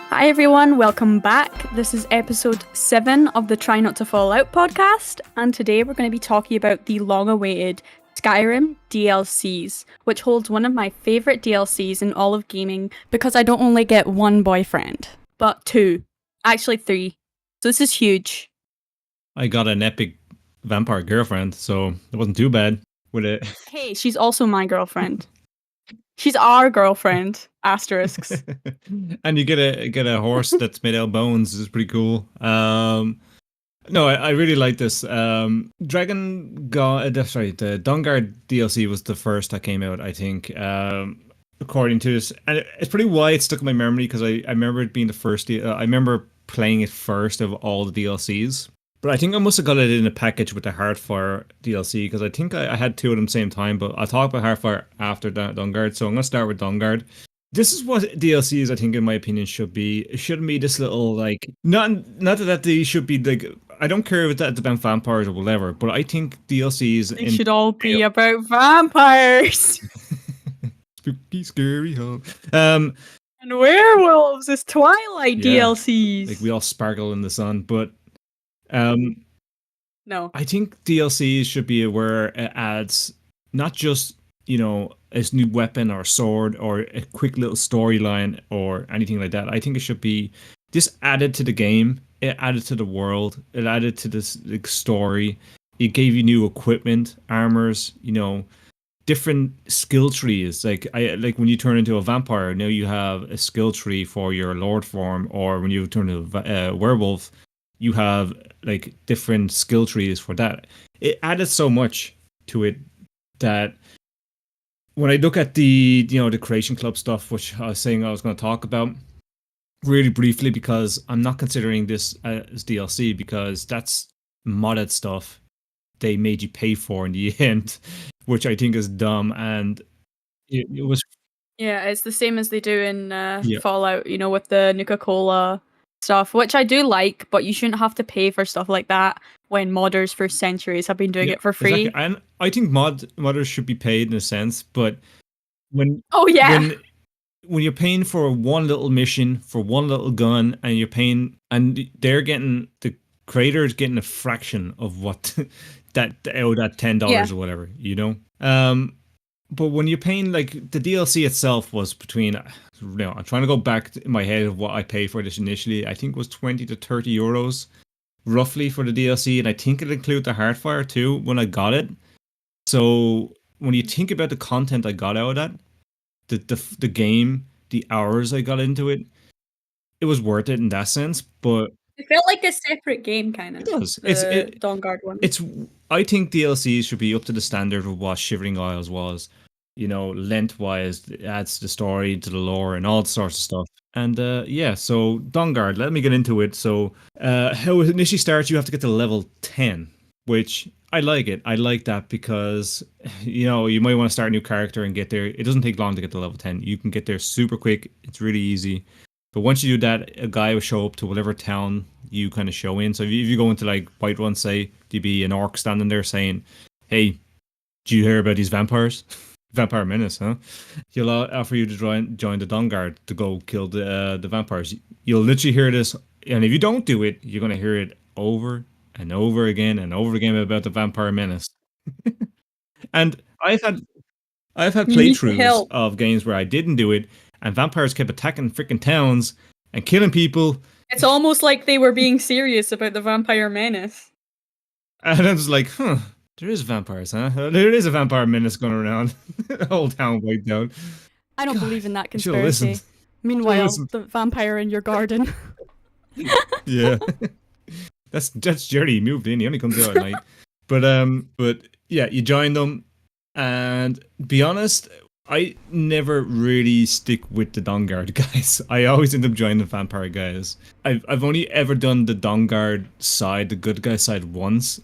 Hi everyone, welcome back. This is episode 7 of the Try Not to Fall Out podcast, and today we're going to be talking about the long-awaited Skyrim DLCs, which holds one of my favourite DLCs in all of gaming because I don't only get one boyfriend, but 2. Actually 3. So this is huge. I got an epic vampire girlfriend, so it wasn't too bad with it. Hey, she's also my girlfriend. She's our girlfriend. Asterisks. And you get a horse that's made out of bones. It's pretty cool. No, I really like this. The Dawnguard DLC was the first that came out, I think. According to this, and it's pretty wide stuck in my memory because I remember it being the first. I remember playing it first of all the DLCs. But I think I must have got it in a package with the Hearthfire DLC because I think I had 2 of them same time. But I'll talk about Hearthfire after Dawnguard. So I'm going to start with Dawnguard. This is what DLCs, I think, in my opinion, should be. It shouldn't be this little, like... Not that they should be, like... I don't care if that's about vampires or whatever, but I think DLCs... They should all be about vampires! Spooky, scary, huh? And werewolves! It's Twilight DLCs! Like, we all sparkle in the sun, but... No. I think DLCs should be where it adds not just, a new weapon or sword or a quick little storyline or anything like that. I think it should be just added to the game. It added to the world. It added to this story. It gave you new equipment, armors, different skill trees. Like when you turn into a vampire, now you have a skill tree for your lord form, or when you turn into a werewolf, you have like different skill trees for that. It added so much to it that when I look at the Creation Club stuff, which I was saying I was going to talk about really briefly, because I'm not considering this as DLC because that's modded stuff they made you pay for in the end, which I think is dumb. And it was... Yeah, it's the same as they do in Fallout, with the Nuka-Cola stuff, which I do like, but you shouldn't have to pay for stuff like that when modders for centuries have been doing it for free. Exactly. And I think modders should be paid in a sense, but when you're paying for one little mission, for one little gun, and you're paying, and the creator's getting a fraction of what that $10 or whatever, But when you're paying, like, the DLC itself was between, I'm trying to go back in my head of what I paid for this initially. I think it was 20 to 30 euros roughly for the DLC. And I think it included the Hearthfire too when I got it. So when you think about the content I got out of that, the game, the hours I got into it, it was worth it in that sense. But it felt like a separate game, kind of. It does. The Dawnguard one. I think DLCs should be up to the standard of what Shivering Isles was. Lengthwise, it adds to the story, to the lore, and all sorts of stuff. And so Dawnguard, let me get into it. So how it initially starts, you have to get to level 10, which I like it. I like that because, you might want to start a new character and get there. It doesn't take long to get to level 10. You can get there super quick. It's really easy. But once you do that, a guy will show up to whatever town you kind of show in. So if you go into like Whiterun, say, there'd be an orc standing there saying, "Hey, did you hear about these vampires? Vampire menace, huh?" He'll offer you to join the Dawnguard to go kill the vampires. You'll literally hear this, and if you don't do it, you're going to hear it over and over again and over again about the vampire menace. And I've had playthroughs of games where I didn't do it, and vampires kept attacking freaking towns and killing people. It's almost like they were being serious about the vampire menace. And I was like, there is vampires, huh? There is a vampire menace going around. The whole town wiped out. I don't believe in that conspiracy. Meanwhile, the vampire in your garden. Yeah. That's Jerry. He moved in. He only comes out at night. But yeah, you join them. And be honest, I never really stick with the Dawnguard guys. I always end up joining the vampire guys. I've only ever done the Dawnguard side, the good guy side, once.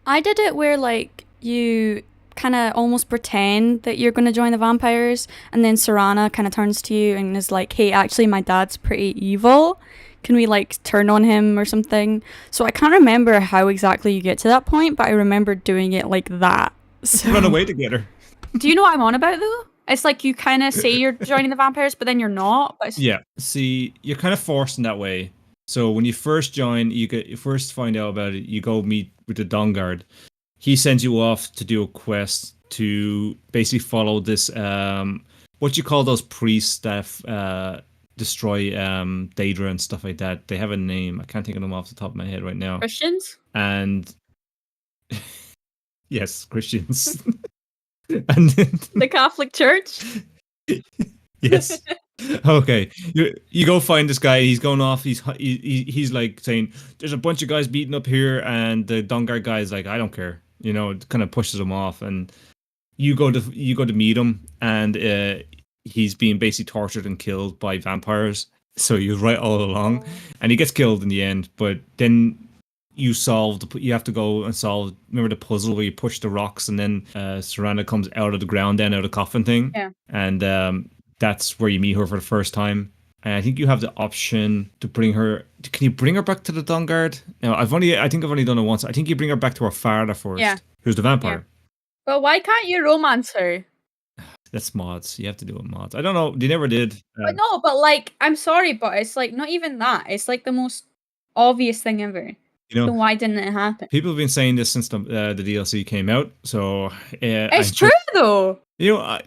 I did it where, like, you kind of almost pretend that you're going to join the vampires, and then Serana kind of turns to you and is like, "Hey, actually, my dad's pretty evil. Can we, like, turn on him or something?" So I can't remember how exactly you get to that point, but I remember doing it like that. So... Run away together. Do you know what I'm on about, though? It's like you kind of say you're joining the vampires, but then you're not. But Yeah. See, you're kind of forced in that way. So when you first join, you first find out about it. You go meet with the Dawnguard. He sends you off to do a quest to basically follow this what you call those priests that destroy Daedra and stuff like that. They have a name. I can't think of them off the top of my head right now. Christians? And yes, Christians. And then, The Catholic Church? yes. Okay, you go find this guy. He's going off. He's like saying, "There's a bunch of guys beating up here," and the Dawnguard guy is like, "I don't care," it kind of pushes him off. And you go to meet him, and he's being basically tortured and killed by vampires. So you're right all along, and he gets killed in the end. But then you have to go and solve. Remember the puzzle where you push the rocks, and then Serana comes out of the ground, then out of the coffin thing. Yeah. And that's where you meet her for the first time. And I think you have the option to bring her. Can you bring her back to the Dawnguard? No, I think I've only done it once. I think you bring her back to her father first. Yeah. Who's the vampire. Yeah. But why can't you romance her? That's mods. You have to do it mods. I don't know. They never did. But no, but like, I'm sorry, but it's like not even that. It's like the most obvious thing ever. So why didn't it happen? People have been saying this since the DLC came out. So it's true though.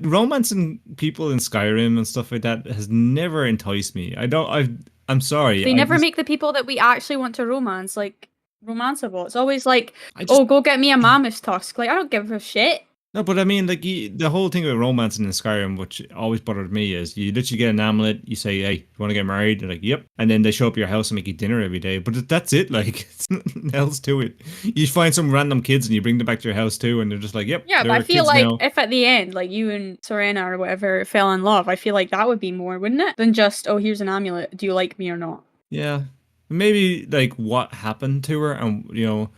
Romancing people in Skyrim and stuff like that has never enticed me. I'm sorry. They never make the people that we actually want to romance like romanceable. It's always like, go get me a mammoth tusk. Like, I don't give a shit. No, but I mean, like, the whole thing with romancing in Skyrim, which always bothered me, is you literally get an amulet, you say, "Hey, you want to get married?" They're like, "Yep," and then they show up at your house and make you dinner every day. But that's it. Like, it's nothing else to it. You find some random kids and you bring them back to your house too, and they're just like, "Yep." Yeah, but I feel like if at the end, like you and Serena or whatever fell in love, I feel like that would be more, wouldn't it? Than just, "Oh, here's an amulet. Do you like me or not?" Yeah, maybe like what happened to her, and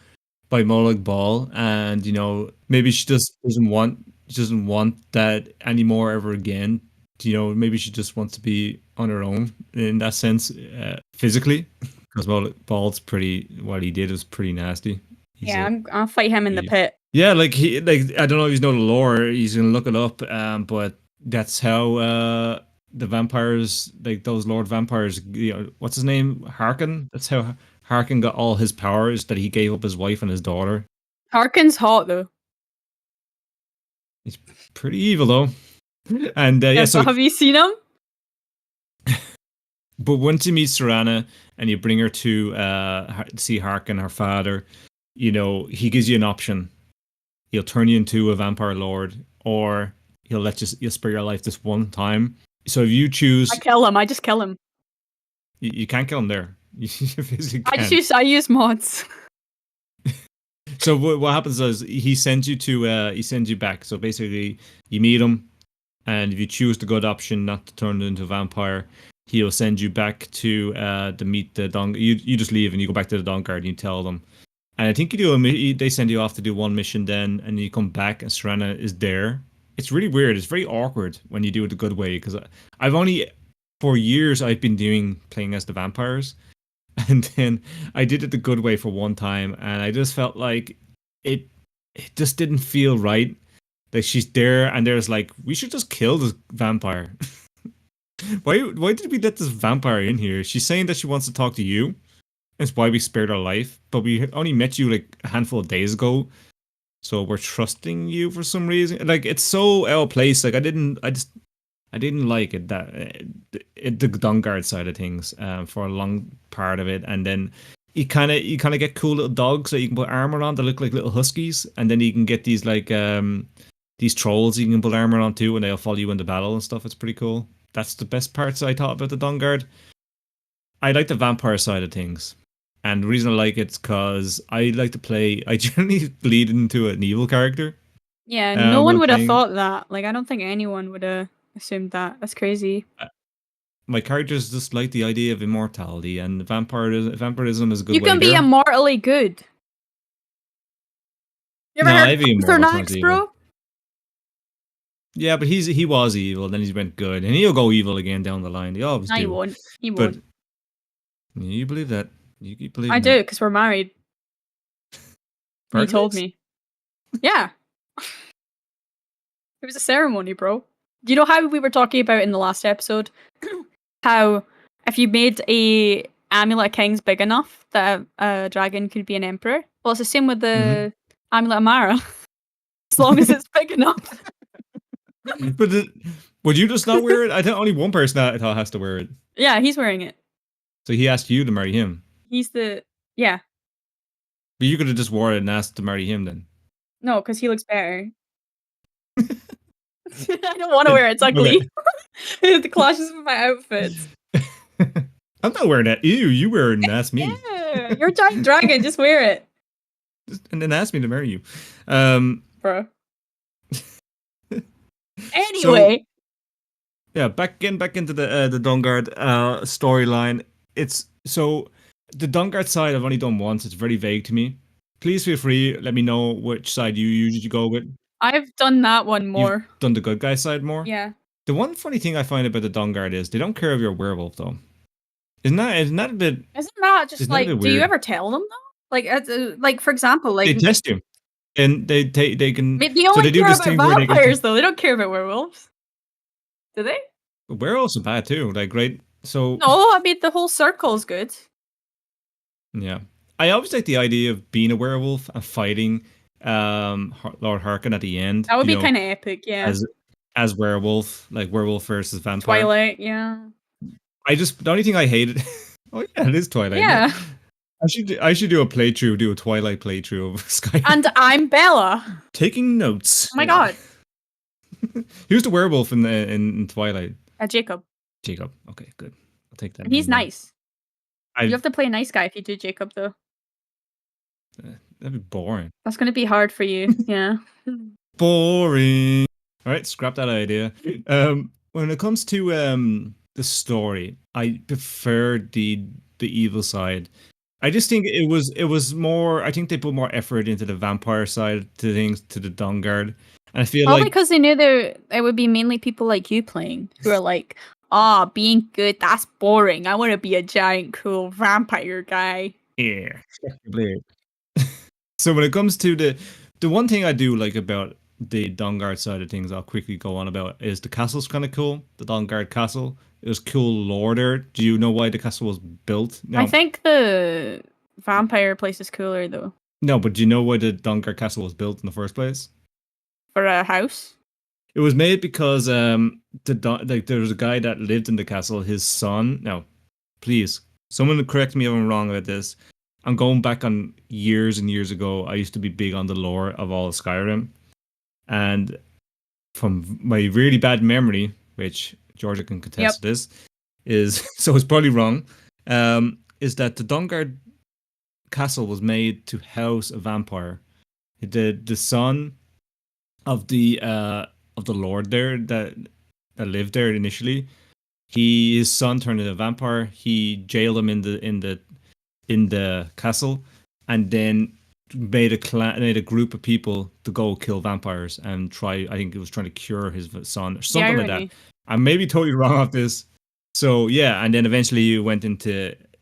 by Molag Bal, and maybe she just doesn't want that anymore ever again. Maybe she just wants to be on her own in that sense, physically, because Molag Bal's what he did was pretty nasty. I'll fight him in the pit. Yeah, I don't know if you know the lore. He's gonna look it up, but that's how the vampires, like those Lord vampires, what's his name? Harkin. That's how Harkin got all his powers, that he gave up his wife and his daughter. Harkin's hot though. He's pretty evil though. And so have you seen him? But once you meet Serana and you bring her to see Harkin, her father, he gives you an option. He'll turn you into a vampire lord, or he'll spare your life this one time. So if you choose, I just kill him. You can't kill him there. You physically can't. I use mods. So what happens is he sends you back. So basically, you meet him, and if you choose the good option not to turn into a vampire, he'll send you back to meet the Dawnguard. You just leave and you go back to the Dawnguard and you tell them. And I think they send you off to do one mission then, and you come back and Serana is there. It's really weird. It's very awkward when you do it the good way, because for years I've been playing as the vampires. And then I did it the good way for one time, and I just felt like it just didn't feel right. Like, she's there, and there's like, we should just kill this vampire. Why did we let this vampire in here? She's saying that she wants to talk to you. That's why we spared her life. But we only met you like a handful of days ago, so we're trusting you for some reason. Like, it's so out of place. Like, I didn't like it, the Dawnguard side of things for a long part of it, and then you kind of get cool little dogs that you can put armor on that look like little huskies, and then you can get these like these trolls you can put armor on too, and they'll follow you into battle and stuff. It's pretty cool. That's the best parts I thought about the Dawnguard. I like the vampire side of things, and the reason I like it's because I like to play. I generally bleed into an evil character. Yeah, no one would have thought that. Like, I don't think anyone would have assumed that. That's crazy. My characters just like the idea of immortality, and vampirism is a good way. You can be immortally good. You ever heard of Arthur, bro? Yeah, but he was evil, then he went good, and he'll go evil again down the line. He always do. He won't. He won't. You believe that? You believe? I do, because we're married. He told me. Yeah. It was a ceremony, bro. Do you know how we were talking about in the last episode? How if you made a Amulet of Kings big enough that a dragon could be an emperor? Well, it's the same with the Amulet of Mara. As long as it's big enough. But would you just not wear it? I think only one person I thought has to wear it. Yeah, he's wearing it. So he asked you to marry him. Yeah. But you could have just wore it and asked to marry him then. No, because he looks better. I don't want to wear it. It's ugly. It clashes with my outfits. I'm not wearing that. Ew, you wear it and ask me. Yeah, you're a giant dragon. Just wear it. And then ask me to marry you. Bro. Anyway. So, yeah, back into the Dawnguard storyline. It's so the Dawnguard side I've only done once. It's very vague to me. Please feel free. Let me know which side you usually go with. I've done that one more. You've done the good guy side more? Yeah. The one funny thing I find about the Dawnguard is they don't care if you're a werewolf, though. Isn't that a bit... Isn't that just like... Do you ever tell them, though? Like, for example, like... They test you. And they can... They only care about vampires, though. They don't care about werewolves. Do they? Werewolves are bad, too. Like, right? So... No, I mean, the whole circle's good. Yeah. I always like the idea of being a werewolf and fighting Lord Harkin at the end. That would be kind of epic, yeah. As werewolf, like werewolf versus vampire. Twilight, yeah. The only thing I hated. Oh yeah, it is Twilight. Yeah. I should do a Twilight playthrough of Skyrim. And I'm Bella. Taking notes. Oh my god. Who's the werewolf in Twilight? Jacob. Jacob. Okay, good. I'll take that. And he's nice. You have to play a nice guy if you do Jacob, though. That'd be boring. That's going to be hard for you. Yeah. Boring. All right, scrap that idea. When it comes to the story, I prefer the evil side. I just think it was more. I think they put more effort into the vampire side to things, to the Dawnguard, and I feel probably because they knew it would be mainly people like you playing who are like, being good, that's boring. I want to be a giant cool vampire guy. Yeah. So when it comes to the one thing I do like about the Dawnguard side of things, I'll quickly go on about, is the castle's kind of cool. The Dawnguard castle. It was cool lore there. Do you know why the castle was built? No. I think the vampire place is cooler though. No, but do you know why the Dawnguard castle was built in the first place? For a house? It was made because there was a guy that lived in the castle. His son. Now, please, someone correct me if I'm wrong about this. I'm going back on years and years ago. I used to be big on the lore of all of Skyrim, and from my really bad memory, which Georgia can contest this, is so it's probably wrong. Is that the Dawnguard castle was made to house a vampire? The son of the lord there that lived there initially, his son turned into a vampire. He jailed him in the castle, and then made a group of people to go kill vampires and try. I think it was trying to cure his son or something like that. I may be totally wrong off this. So yeah, and then eventually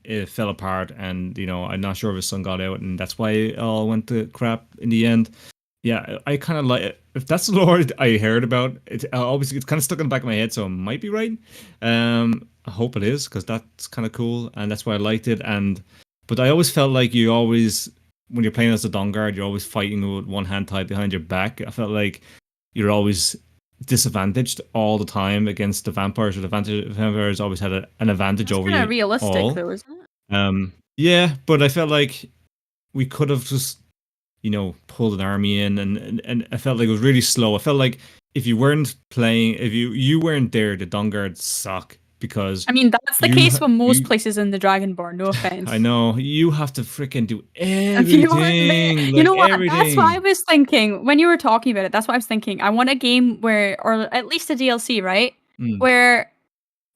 it fell apart, and I'm not sure if his son got out, and that's why it all went to crap in the end. Yeah, I kind of like, if that's the lore I heard about it. Obviously, it's kind of stuck in the back of my head, so it might be right. I hope it is, because that's kind of cool, and that's why I liked it. But I always felt like when you're playing as a Dawnguard, you're always fighting with one hand tied behind your back. I felt like you're always disadvantaged all the time against the vampires, or the vampires always had an advantage over you. It's kind of realistic, though, isn't it? Yeah, but I felt like we could have just pulled an army in, and I felt like it was really slow. I felt like if you weren't playing, if you weren't there, the Dawnguard suck, because I mean that's the case with most places in the Dragonborn. No offense. I know you have to freaking do everything. You know what? Everything. That's what I was thinking when you were talking about it. That's what I was thinking. I want a game where, or at least a DLC, right, where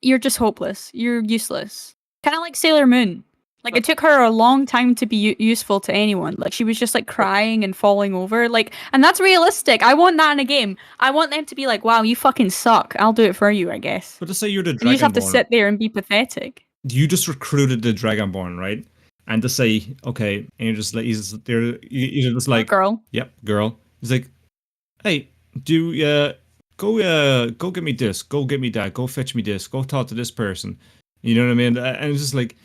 you're just hopeless. You're useless. Kind of like Sailor Moon. Like, it took her a long time to be useful to anyone. Like, she was just, like, crying and falling over. Like, and that's realistic. I want that in a game. I want them to be like, wow, you fucking suck. I'll do it for you, I guess. But to say you're the Dragonborn. You just have to sit there and be pathetic. You just recruited the Dragonborn, right? And to say, okay, and you're just like, you're just like... Girl. Yep, girl. He's like, hey, do go get me this, go get me that, go fetch me this, go talk to this person. You know what I mean? And it's just like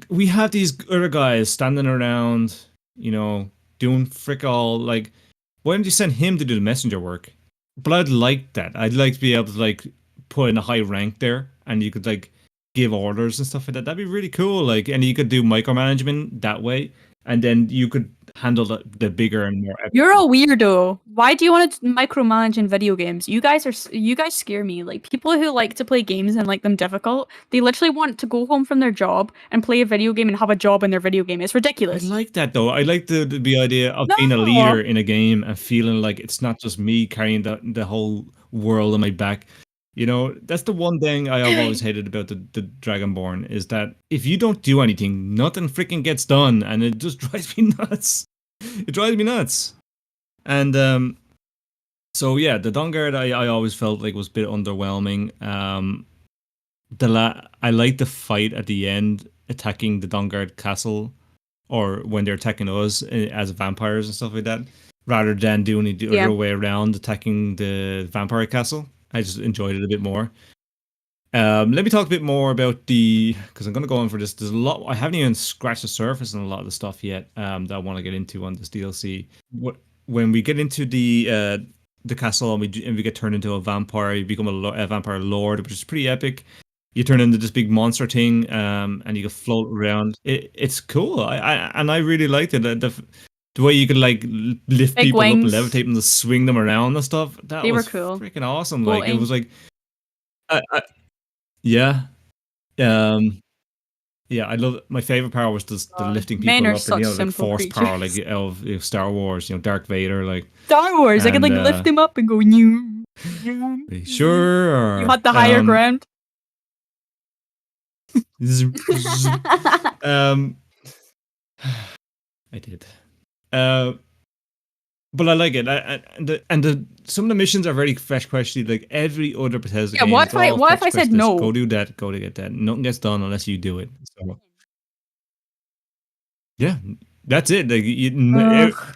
we have these other guys standing around, doing frick all like. Why don't you send him to do the messenger work? But I'd like that. I'd like to be able to like put in a high rank there, and you could like give orders and stuff like that. That'd be really cool. Like, and you could do micromanagement that way, and then you could handle the bigger and more. You're a weirdo. Why do you want to micromanage in video games? You guys scare me. Like people who like to play games and like them difficult, they literally want to go home from their job and play a video game and have a job in their video game. It's I ridiculous. like that though. I like the idea of being a No. leader in a game and feeling like it's not just me carrying the whole world on my back. That's the one thing I have always hated about the Dragonborn is that if you don't do anything, nothing freaking gets done, and it just drives me nuts. It drives me nuts. And so yeah, the Dawnguard I always felt like was a bit underwhelming. I like the fight at the end attacking the Dawnguard castle, or when they're attacking us as vampires and stuff like that, rather than doing it the other way around, attacking the vampire castle. I just enjoyed it a bit more. Let me talk a bit more about because I'm going to go on for this. There's a lot. I haven't even scratched the surface on a lot of the stuff yet that I want to get into on this DLC. When we get into the castle and we get turned into a vampire, you become a vampire lord, which is pretty epic. You turn into this big monster thing, and you can float around. It's cool. I really liked it. The way you could like lift big people wings. up and levitate them to swing them around and stuff. They were cool. Freaking awesome. Floating. Like it was like, yeah, yeah. I love my favorite power was the lifting people up, and like force power, like of Star Wars. Darth Vader, like Star Wars. I could like lift him up and go new. Sure. You had the higher ground. I did. But I like it. Some of the missions are very fresh questy. Like every other Bethesda game. What if I said no? Go do that. Go to get that. Nothing gets done unless you do it. So, yeah, that's it. Like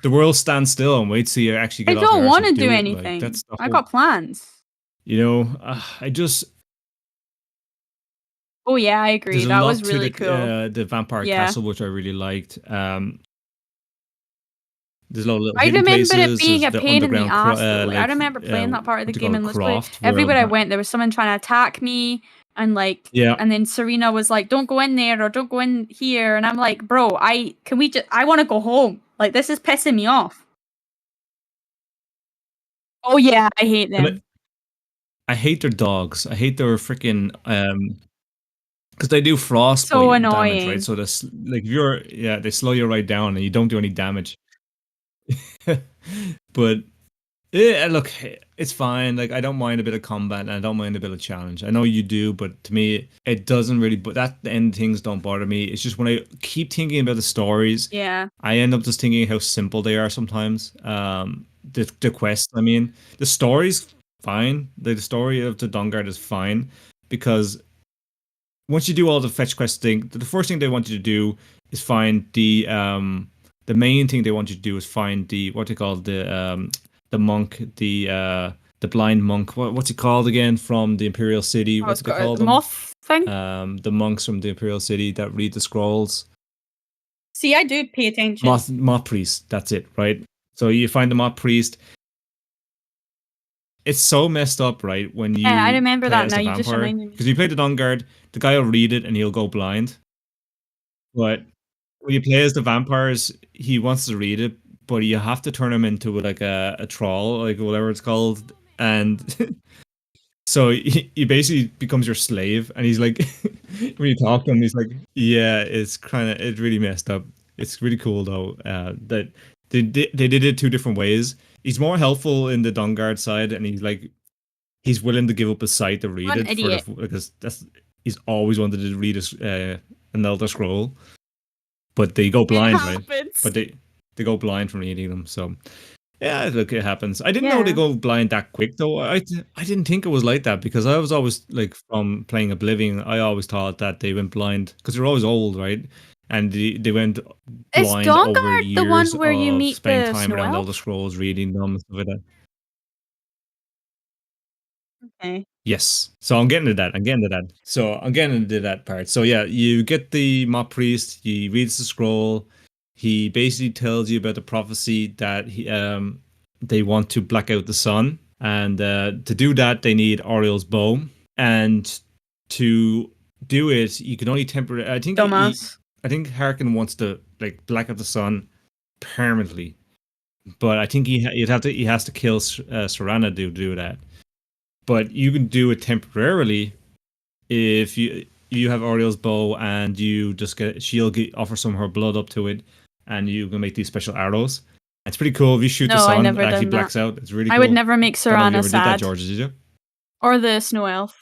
the world stands still and waits to you actually get. I don't want to do anything. Like, I got plans. I just. Oh yeah, I agree. That was really cool. The vampire castle, which I really liked. There's a lot of little I remember places. it being a pain in the ass. I remember playing that part of the game and literally everywhere I went, there was someone trying to attack me, and like, and then Serena was like, "Don't go in there or don't go in here," and I'm like, "Bro, I want to go home. Like, this is pissing me off." Oh yeah, I hate them. I hate their dogs. I hate their freaking because they do frostbite damage, right? So this like they slow you right down and you don't do any damage. But look, it's fine. Like I don't mind a bit of combat and I don't mind a bit of challenge. I know you do, but to me, it doesn't really. But that the end things don't bother me. It's just when I keep thinking about the stories, I end up just thinking how simple they are sometimes. The quest, I mean, the story's fine. The story of the Dawnguard is fine because once you do all the fetch quest thing, the first thing they want you to do is find the main thing they want you to do is find the monk, the blind monk. What's he called again from the Imperial City? What's it called? The moth thing. The monks from the Imperial City that read the scrolls. See, I do pay attention. Moth priest. That's it, right? So you find the moth priest. It's so messed up, right? When you I remember that now. You just reminded me because you play the Dawnguard, the guy will read it and he'll go blind, but when you play as the vampires, he wants to read it, but you have to turn him into like a troll, like whatever it's called, and so he basically becomes your slave. And he's like, when you talk to him, he's like, yeah, it's really messed up. It's really cool though that they did it two different ways. He's more helpful in the Dawnguard side, and he's willing to give up his sight to read it because he's always wanted to read an Elder Scroll. But they go blind, right? But they go blind from reading them. So yeah, look, it happens. I didn't know they go blind that quick though. I didn't think it was like that because I was always like from playing Oblivion. I always thought that they went blind because they're always old, right? And they went blind over years the one where you meet spending time around Elder Scrolls, reading them and stuff like that. Okay. Yes. So I'm getting to that. I'm getting to that. So I'm getting to that part. So yeah, you get the mock priest. He reads the scroll. He basically tells you about the prophecy that they want to black out the sun, and to do that they need Oriel's bow. And to do it, you can only temporarily. Dumbass. I think Harkin wants to like black out the sun permanently, but I think he has to kill Serana to do that. But you can do it temporarily if you have Oriel's bow and you just offer some of her blood up to it, and you can make these special arrows. It's pretty cool. If you shoot the No, I sun, never it actually done blacks that. out. It's really I cool. would never make Don't know if you Serana ever did that, sad. George, did you? Or the snow elf.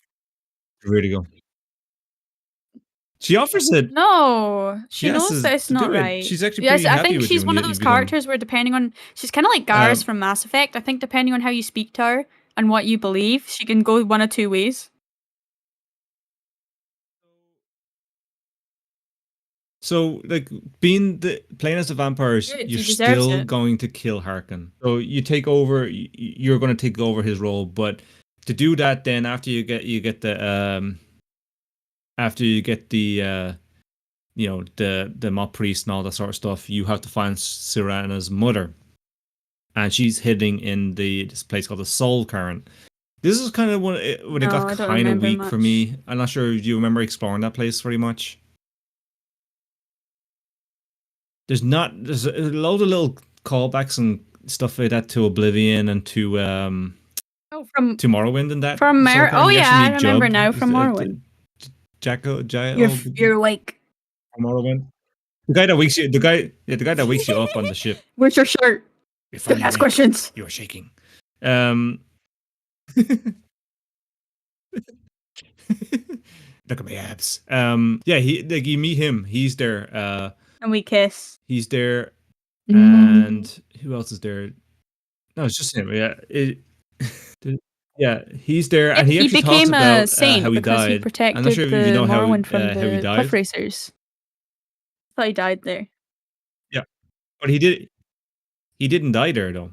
Really cool. She offers it. No, she knows Yes, that it's to do not it. right. She's actually Yes, pretty I happy think with you she's when one of you those become. characters where depending on, she's kind of like Garrus from Mass Effect. I think depending on how you speak to her and what you believe, she can go one of two ways. So, like, playing as the vampires, Good, you're he deserves still it. going to kill Harkin. So you take over. You're going to take over his role, but to do that, then after you get the after you get the the mock priest and all that sort of stuff, you have to find Serana's mother, and she's hiding in this place called the Soul Current. This is kind of when it No, got I don't kind of remember weak for much. me. I'm not sure if you remember exploring that place very much. There's a load of little callbacks and stuff like that to Oblivion and to Oh, from Morrowind and that. Oh You yeah, actually I meet remember Jubb, now from Morrowind. You're like, from Morrowind. The guy that wakes you, the guy that wakes you up on the ship. where's your shirt? You're Don't finally ask awake. questions. You are shaking. Look at my abs. Yeah, you meet him. He's there. And we kiss. He's there, and who else is there? No, it's just him. Yeah, yeah, he's there, and he He actually talks became a about saint how he because he died. I'm not protected sure if the you know Morrowind from how he the died. cliff racers. I thought he died there. Yeah, but he didn't die there though.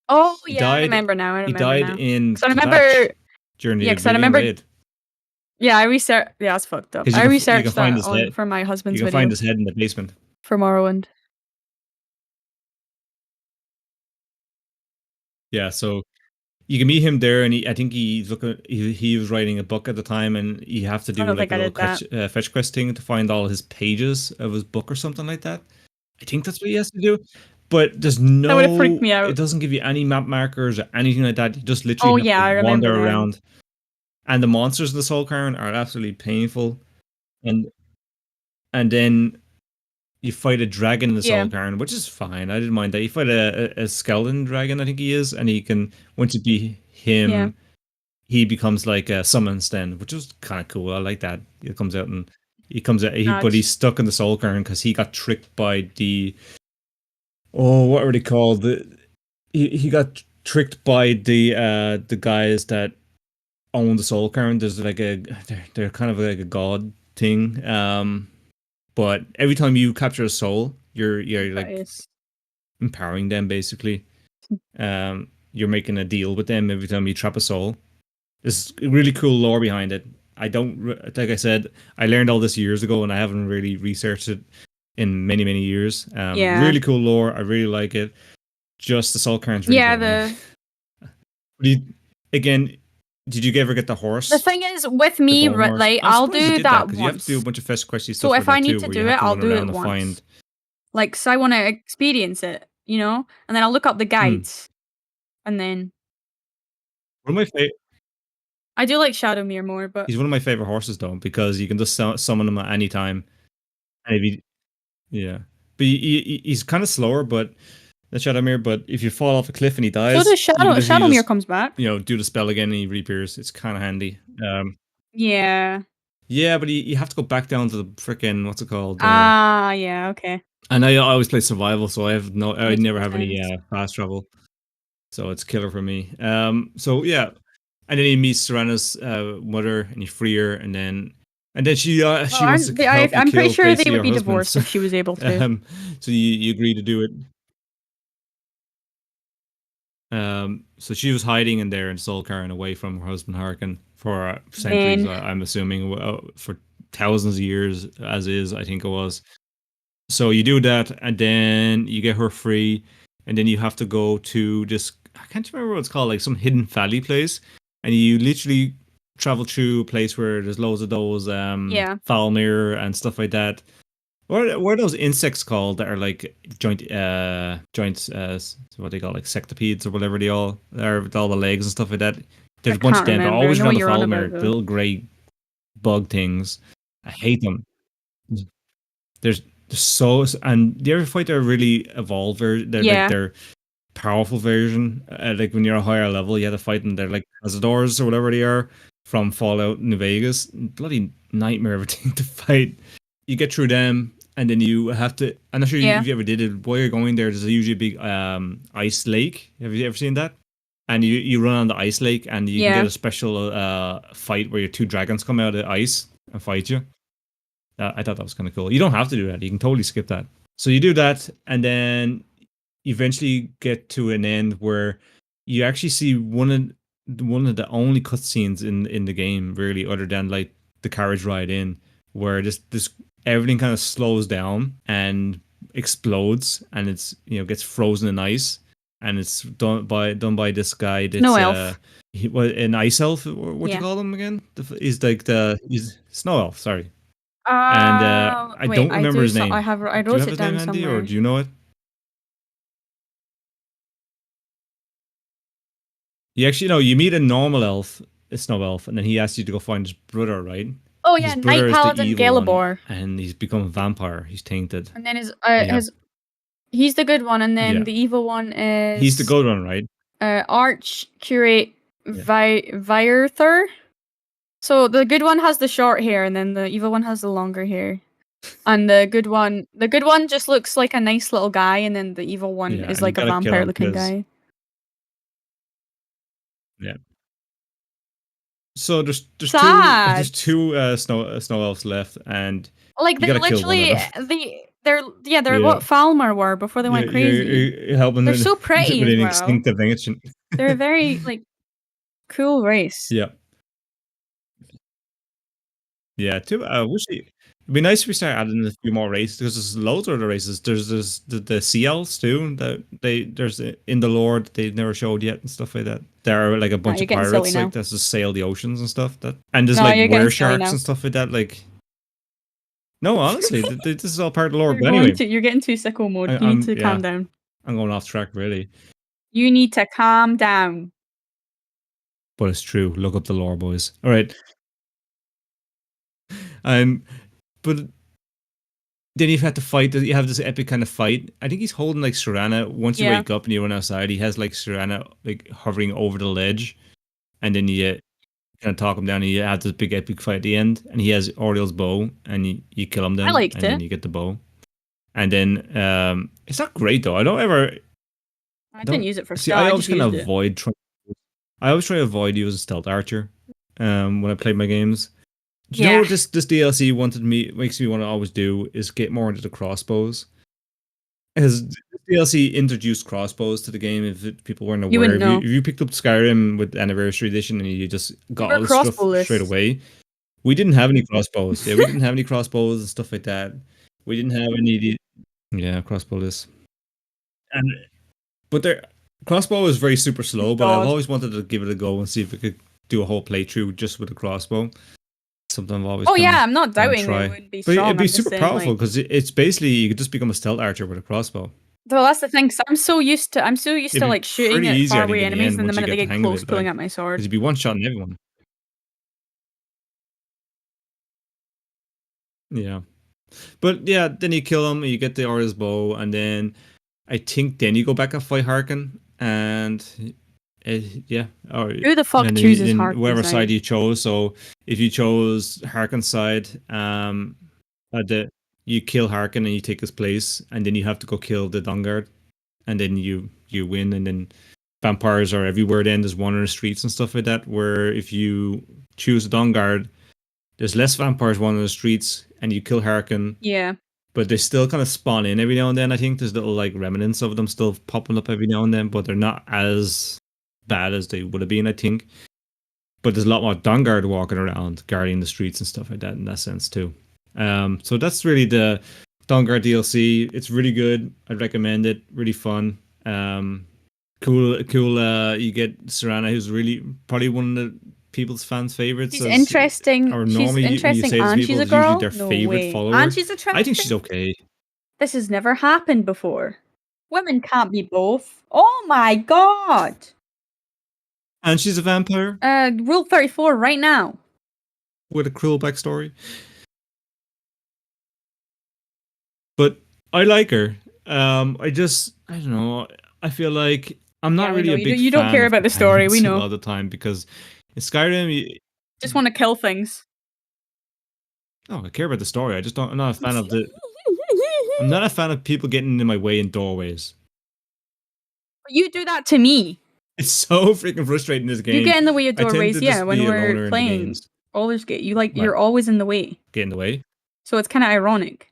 Oh He yeah, I died. remember now. He died in So I Kvatch remember. during the Yeah, because I Oblivion remember. raid. Yeah, I researched. Yeah, that's fucked up. Because I you can researched find that his head. for my husband's You can video find his head in the basement. for Morrowind. Yeah, so you can meet him there, and I think he's looking. He was writing a book at the time, and you have to I do don't like think a I little did that. fetch quest thing to find all his pages of his book or something like that. I think that's what he has to do. But there's That would have freaked no. me It out. doesn't give you any map markers or anything like that. You just Oh literally have yeah, to I remember wander now. around, and the monsters in the Soul Cairn are absolutely painful, and then you fight a dragon in the Yeah. Soul Cairn, which is fine. I didn't mind that. You fight a skeleton dragon, I think he is, and he can once it be him. Yeah. He becomes like a summons then, which is kind of cool. I like that. He comes out and but he's stuck in the Soul Cairn because he got tricked by the what were they called? He got tricked by the guys that own the Soul Cairn. There's like they're kind of like a god thing. But every time you capture a soul, you're like empowering them basically. You're making a deal with them every time you trap a soul. There's really cool lore behind it. I don't like I said, I learned all this years ago, and I haven't really researched it in many years. Really cool lore. I really like it. Just the Soul Cairn's really boring. Again, did you ever get the horse? The thing is, with me, like, I'll do that once. You have to do a bunch of fetch questy stuff. So if I need to do it, I'll do it once. Like, because I want to experience it, you know? And then I'll look up the guides. And then... One of my favorite... I do like Shadowmere more, but... He's one of my favorite horses, though, because you can just summon him at any time. And if you... Yeah. But he's kind of slower, but... The Shadowmere, but if you fall off a cliff and he dies... So does Shadowmere comes back. You know, do the spell again and he reappears. It's kind of handy. Yeah. Yeah, but you have to go back down to the frickin' what's it called? Yeah, okay. And I always play survival, so I never have any fast travel, so it's killer for me. So yeah, and then he meets Serana's mother, and you free her, and then she wants to help you I'm pretty kill sure they would be husband, divorced if she was able to. So you agree to do it, So she was hiding in there in Solkarn away from her husband Harkin for centuries. Man. I'm assuming for thousands of years, as is. I think it was. So you do that, and then you get her free, and then you have to go to this. I can't remember what it's called, like some hidden valley place, and you literally travel through a place where there's loads of those Yeah. Falmir and stuff like that. What are those insects called that are like joints? What they call, like sectopedes or whatever they all are, with all the legs and stuff like that. There's I a bunch of can't them. They're remember. I always know around what the you're on about, Falmer, the though. little grey bug things. I hate them. There's so, and the ever fight their really evolved version. They're like Yeah. their powerful version. Like when you're a higher level, you have to fight them. They're like Cazadors or whatever they are from Fallout New Vegas. Bloody nightmare of a thing to fight. You get through them, and then you have to. I'm not sure Yeah. if you ever did it. While you're going there, there's usually a big ice lake. Have you ever seen that? And you run on the ice lake, and you can Yeah. get a special fight where your two dragons come out of the ice and fight you. I thought that was kind of cool. You don't have to do that. You can totally skip that. So you do that, and then you eventually get to an end where you actually see one of the only cutscenes in the game, really, other than like the carriage ride in, where this everything kind of slows down and explodes, and it's gets frozen in ice, and it's done by this guy that's Snow elf. an ice elf. What do you Yeah. call him again? He's snow elf. Sorry. And I Wait, don't remember his name. I Do you wrote have it his name down handy, or somewhere. do you know it? You actually know, you meet a normal elf, a snow elf, and then he asks you to go find his brother, right? Oh His yeah, brother Night is the Paladin evil one, Galibor. and he's become a vampire. He's tainted. And then Yeah, he's the good one, and then yeah. the evil one He's the is good one, right? Arch Curate Yeah. Virther. So the good one has the short hair, and then the evil one has the longer hair. And the good one just looks like a nice little guy, and then the evil one Yeah, is and you like a gotta kill him vampire-looking because guy. yeah. So there's Sad. two snow elves left, and Like you they're gotta kill one of literally them. they're Yeah, what Falmer were before they went crazy. you're helping They're them so pretty with as an well. instinctive ancient. They're a very like cool race. Yeah. Yeah, too. I wish it'd be nice if we start adding a few more races, because there's loads of other races. There's the CLs too. That there's in the Lord they never showed yet and stuff like that. There are like a Nah, bunch you're of getting silly pirates like now. that just sail the oceans and stuff. And there's No, like you're getting were silly sharks now. and stuff like that. Like no, honestly, this is all part of the lore. But anyway, You're getting too sicko mode. You need I'm to calm down. I'm going off track really, You need to calm down. but it's true. Look up the lore, boys. All right. But then you've had to fight. You have this epic kind of fight. I think he's holding like Serana. Once you Yeah. wake up and you run outside, he has like Serana like hovering over the ledge, and then you kind of talk him down. And you have this big epic fight at the end, and he has Oriel's bow, and you kill him then, I liked and then it. you get the bow. And then it's not great though. I didn't use it for see. spell. I I always just kind of used it. avoid trying. I always try to avoid using stealth archer when I play my games. Do you know what this DLC makes me want to always do is get more into the crossbows? Because this DLC introduced crossbows to the game. If people weren't You aware, wouldn't know. if you picked up Skyrim with Anniversary Edition and you just got We're all this stuff crossbow-less. straight away, we didn't have any crossbows. Yeah, we didn't have any crossbows and stuff like that. We didn't have any. Yeah, crossbowless. And but crossbow is very super slow. But I've God. always wanted to give it a go and see if we could do a whole playthrough just with a crossbow. Something I've always. Oh yeah, I'm not doubting try. it would be But strong. it'd be I'm just super saying, powerful like, because it's basically you could just become a stealth archer with a crossbow. well, that's the thing. 'Cause I'm so used to It'd be like shooting pretty at easy, I far think, away in the enemies, end and the once you minute they get the get hang of close, it, pulling like, out my because sword. you'd be one shotting everyone. Yeah, but yeah, then you kill him, and you get the Oriel's bow, and then I think then you go back and fight Harkin, and yeah, or Who the fuck and then chooses in Harkin's whatever side? side you chose. So if you chose Harkin's side, the you kill Harkin and you take his place, and then you have to go kill the Dawnguard, and then you win, and then vampires are everywhere. Then there's one in the streets and stuff like that. Where if you choose the Dawnguard, there's less vampires wandering the streets, and you kill Harkin, Yeah. but they still kind of spawn in every now and then. I think there's little like remnants of them still popping up every now and then, but they're not as bad as they would have been, I think. But there's a lot more Dawnguard walking around, guarding the streets and stuff like that in that sense too. So that's really the Dawnguard DLC. It's really good. I'd recommend it. Really fun. Cool. You get Serana, who's really probably one of the people's fans' favorites. She's interesting. Or She's normally interesting, you say and to people, she's a it's girl. usually their No favorite way. follower. And she's attractive. I think she's okay. This has never happened before. Women can't be both. Oh my god. And she's a vampire. Rule 34 right now. With a cruel backstory. But I like her. I don't know. I feel like I'm not really a big fan. You don't care about the story, we know. All the time, because in Skyrim, just want to kill things. No, I care about the story. I'm not a fan of the. I'm not a fan of people getting in my way in doorways. You do that to me. It's so freaking frustrating, this game. You get in the way of doorways, when we're playing. Always get you like you're always in the way. Get in the way. So it's kind of ironic.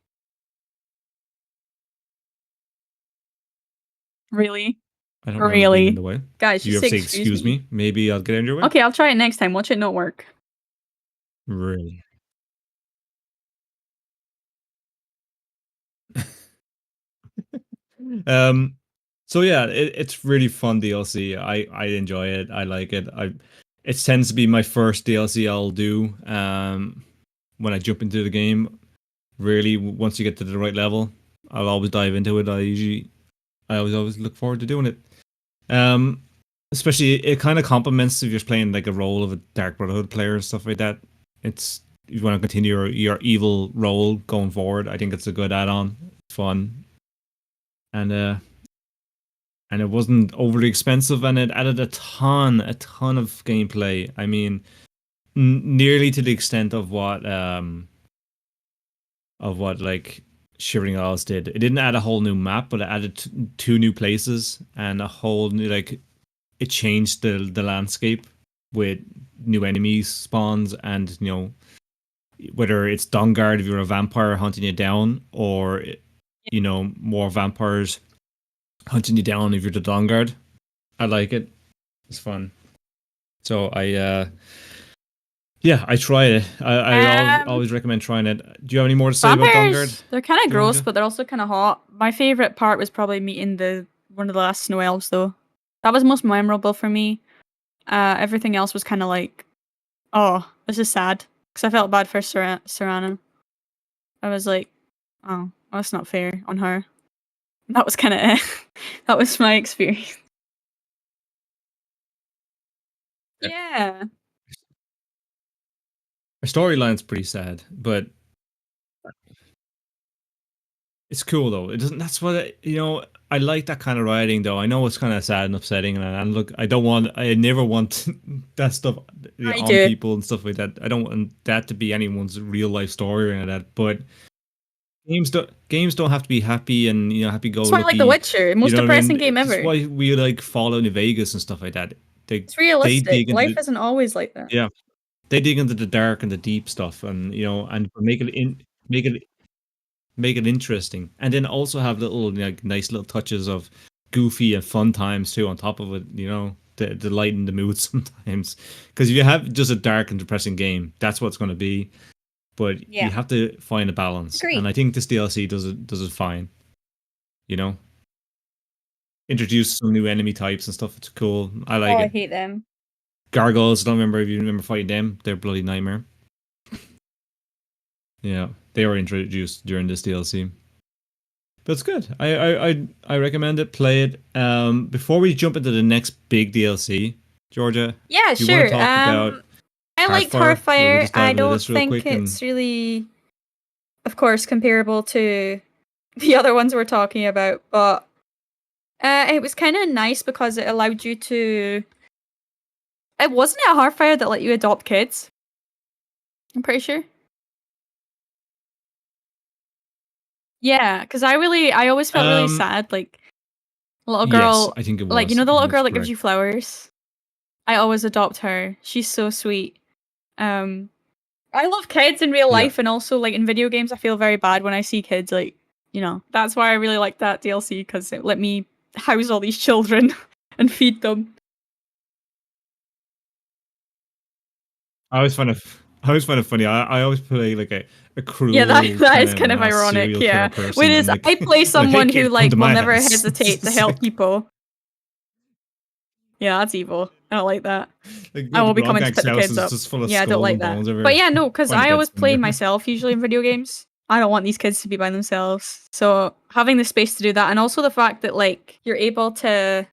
Really? I don't remember being in the way. Guys, you have to say excuse me. Maybe I'll get in your way. Okay, I'll try it next time. Watch it not work. Really? So yeah, it's really fun DLC. I enjoy it. I like it. It tends to be my first DLC I'll do when I jump into the game. Really, once you get to the right level, I'll always dive into it. I always look forward to doing it. Especially it kind of complements if you're playing like a role of a Dark Brotherhood player and stuff like that. You want to continue your evil role going forward. I think it's a good add-on. It's fun. And it wasn't overly expensive, and it added a ton of gameplay. I mean, nearly to the extent of what like Shivering Isles did. It didn't add a whole new map, but it added two new places and a whole new, like, it changed the landscape with new enemies spawns, and whether it's Dawnguard if you're a vampire hunting you down, or more vampires hunting you down if you're the Dawnguard. I like it. It's fun. So I tried it. I always recommend trying it. Do you have any more to say about Dawnguard? They're kind of gross, but they're also kind of hot. My favorite part was probably meeting one of the last snow elves, though. That was most memorable for me. Everything else was kind of like, oh, this is sad, because I felt bad for Serana. I was like, oh, that's not fair on her. That was kind of that was my experience. Yeah. Her storyline's pretty sad, but it's cool though. It doesn't. That's what I like that kind of writing though. I know it's kind of sad and upsetting, and look, I never want that stuff on people and stuff like that. I don't want that to be anyone's real life story or any of that. But games don't have to be happy and happy go. That's why I like The Witcher, most depressing game ever. That's why we like Fallout New Vegas and stuff like that. It's realistic. Life isn't always like that. Yeah, they dig into the dark and the deep stuff, and and make it interesting, and then also have little nice little touches of goofy and fun times too on top of it. To lighten the mood sometimes, because if you have just a dark and depressing game, that's what it's going to be. But you have to find a balance. Agreed. And I think this DLC does it fine. Introduce some new enemy types and stuff. It's cool. I like it. I hate them. Gargoyles, I don't remember if you remember fighting them. They're bloody nightmare. Yeah, they were introduced during this DLC. But it's good. I recommend it. Play it. Before we jump into the next big DLC, Georgia. Yeah, do you sure. want to talk about I like Hearthfire. I don't think it's really, of course, comparable to the other ones we're talking about, but it was kind of nice because it allowed you to. It wasn't it a Hearthfire that let you adopt kids? I'm pretty sure. Yeah, because I always felt really sad, like a little girl. Yes, I think it was. Like the little girl that gives you flowers. I always adopt her. She's so sweet. I love kids in real Yeah. life, and also like in video games, I feel very bad when I see kids. Like, that's why I really like that DLC, because it let me house all these children and feed them. I always find it funny. I always play like a Yeah, cruel that kind is of kind of mass ironic. serial killer Yeah. person. I'm Whereas like, I play I'm like, hey someone who kid, come like to will my never house. hesitate to It's help like, people. Yeah, that's evil. I don't like that. like I go to will be coming to Gronkag's pick the house kids is up. just full of Yeah, I don't skulls like and that. bones But everywhere. yeah, no, because Find the I kids always in play there. myself usually in video games. I don't want these kids to be by themselves. So having the space to do that, and also the fact that like you're able to,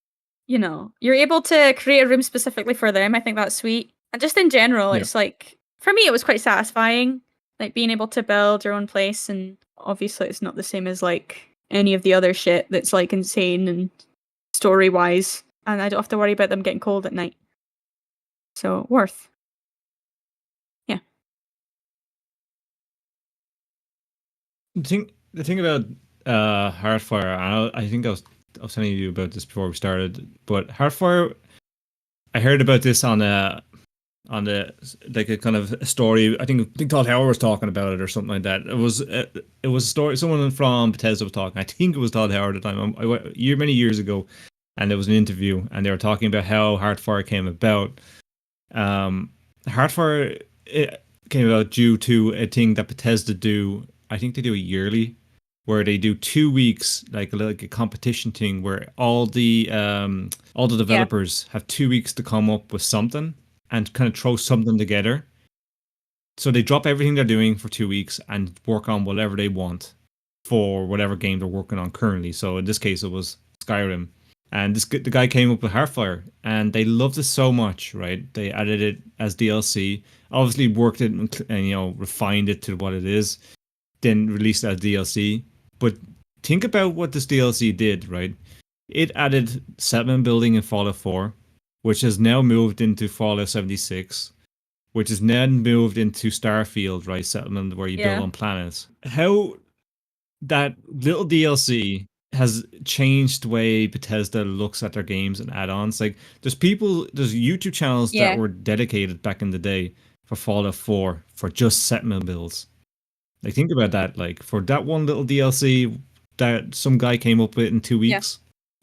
you're able to create a room specifically for them. I think that's sweet. And just in general, Yeah. it's like for me, it was quite satisfying, like being able to build your own place. And obviously, it's not the same as like any of the other shit that's like insane and story wise. And I don't have to worry about them getting cold at night. So worth. Yeah. The thing about Hearthfire, I think I was telling you about this before we started, but Hearthfire, I heard about this on the like a kind of a story. I think Todd Howard was talking about it or something like that. It was a story. Someone from Bethesda was talking. I think it was Todd Howard at the time. Many years ago, and there was an interview, and they were talking about how Hearthfire came about. Um, Hearthfire, it came about due to a thing that Bethesda do. I think they do it yearly, where they do 2 weeks, like a competition thing, where all the Yeah. developers have 2 weeks to come up with something and kind of throw something together. So they drop everything they're doing for 2 weeks and work on whatever they want for whatever game they're working on currently. So in this case, it was Skyrim, and the guy came up with Hearthfire, and they loved it so much, right? They added it as DLC, obviously worked it and refined it to what it is, then released it as DLC. But think about what this DLC did, right? It added settlement building in Fallout 4, which has now moved into Fallout 76, which is then moved into Starfield, right? Settlement where you build Yeah. on planets. How that little DLC has changed the way Bethesda looks at their games and add-ons. Like there's YouTube channels that Yeah. were dedicated back in the day for Fallout 4 for just settlement builds. Like think about that. Like for that one little DLC that some guy came up with in 2 weeks.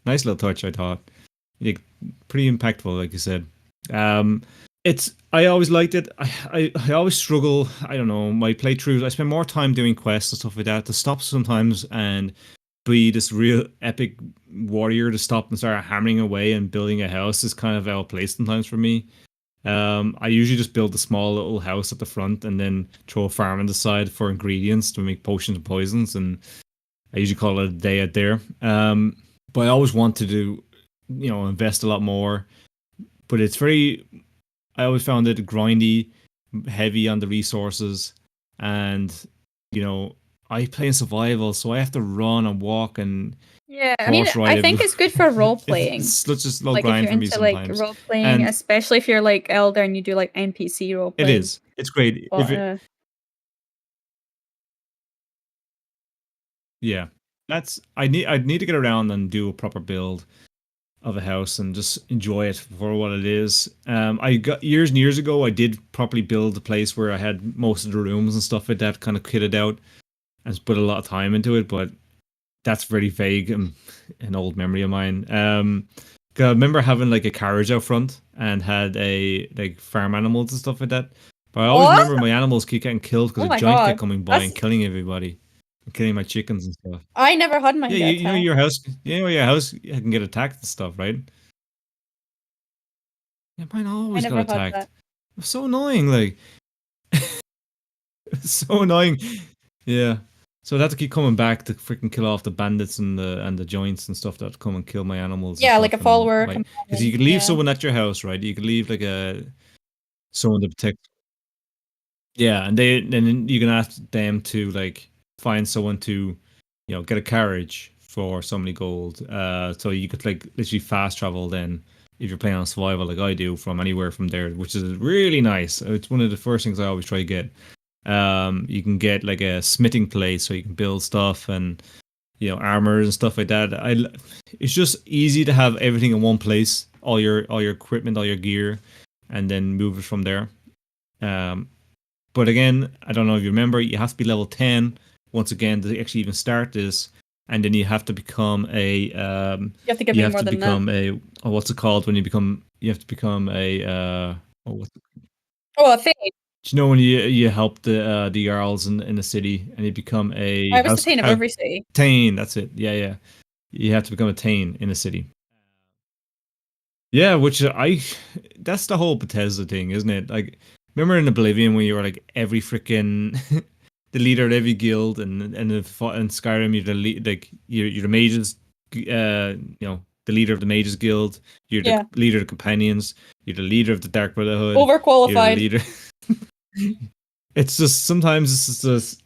Nice little touch, I thought. Like pretty impactful, like you said. Um, I always liked it. I always struggle. I don't know, my playthroughs. I spend more time doing quests and stuff like that to stop sometimes and be this real epic warrior to stop and start hammering away and building a house is kind of outplaced sometimes for me. I usually just build a small little house at the front and then throw a farm on the side for ingredients to make potions and poisons, and I usually call it a day out there. But I always want to do, invest a lot more. But I always found it grindy, heavy on the resources, and you know, I play in survival, so I have to run and walk and Yeah, I mean, horse ride I think everywhere. it's good for role playing. It's such a slow Like if grind you're for me into like sometimes, role playing, and especially if you're like elder and you do like NPC role it playing. is. It's great if But it. Yeah, I'd need to get around and do a proper build of a house and just enjoy it for what it is. I got years and years ago, I did properly build a place where I had most of the rooms and stuff like that kind of kitted out and put a lot of time into it, but that's very vague and an old memory of mine. 'Cause I remember having like a carriage out front and had a like farm animals and stuff like that. But I always what? remember my animals keep getting killed because Oh a my giant kept god, coming by that's and killing everybody, and killing my chickens and stuff. I never had mine Yeah, get you know attacked. your house. Your house can get attacked and stuff, right? Yeah, mine I always got never had attacked. that. It's so annoying. Like, it's so annoying. Yeah. So I had to keep coming back to freaking kill off the bandits and the joints and stuff that come and kill my animals and Yeah, like a stuff. And follower like, because you companion. could leave Yeah. someone at your house, right? You could leave like someone to protect. Yeah, and then you can ask them to like find someone to, get a carriage for so many gold. So you could like literally fast travel then if you're playing on survival like I do from anywhere from there, which is really nice. It's one of the first things I always try to get. You can get like a smithing place so you can build stuff and armor and stuff like that. It's just easy to have everything in one place, all your equipment, all your gear, and then move it from there. Um, But again, I don't know if you remember, you have to be level 10 once again to actually even start this, and then you have to become a You have to give me more than that. what's it called when you have to become a Oh, a thing. do you know when you help the Jarls in the city and you become a I was the Thane of every city. Thane, that's it. Yeah. You have to become a Thane in a city. Yeah, that's the whole Bethesda thing, isn't it? Like, remember in Oblivion when you were like every freaking the leader of every guild, and in Skyrim you're you're the mages, the leader of the mages guild, you're the leader of the companions, you're the leader of the Dark Brotherhood, overqualified. You're the leader. It's just sometimes it's just.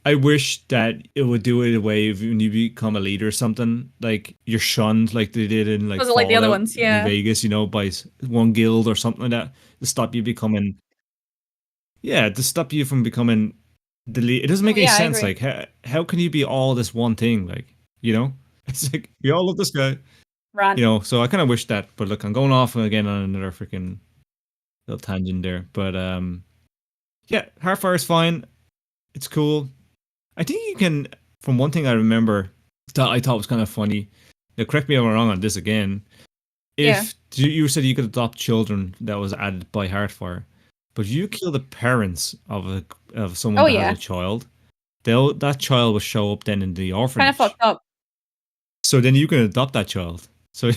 I wish that it would do it away when you become a leader or something. Like you're shunned, like they did in Was it like the other ones? New Vegas, by one guild or something like that, to stop you becoming. Yeah, to stop you from becoming the lead. It doesn't make any sense. Like how can you be all this one thing? Like it's like we all love this guy. Rant. So I kind of wish that. But look, I'm going off again on another freaking little tangent there. But yeah, Hearthfire is fine. It's cool. I think you can, from one thing I remember that I thought was kind of funny. Now, correct me if I'm wrong on this again. If you said you could adopt children, that was added by Hearthfire, but you kill the parents of someone that has a child, that child will show up then in the orphanage. Kind of fucked up. So then you can adopt that child. So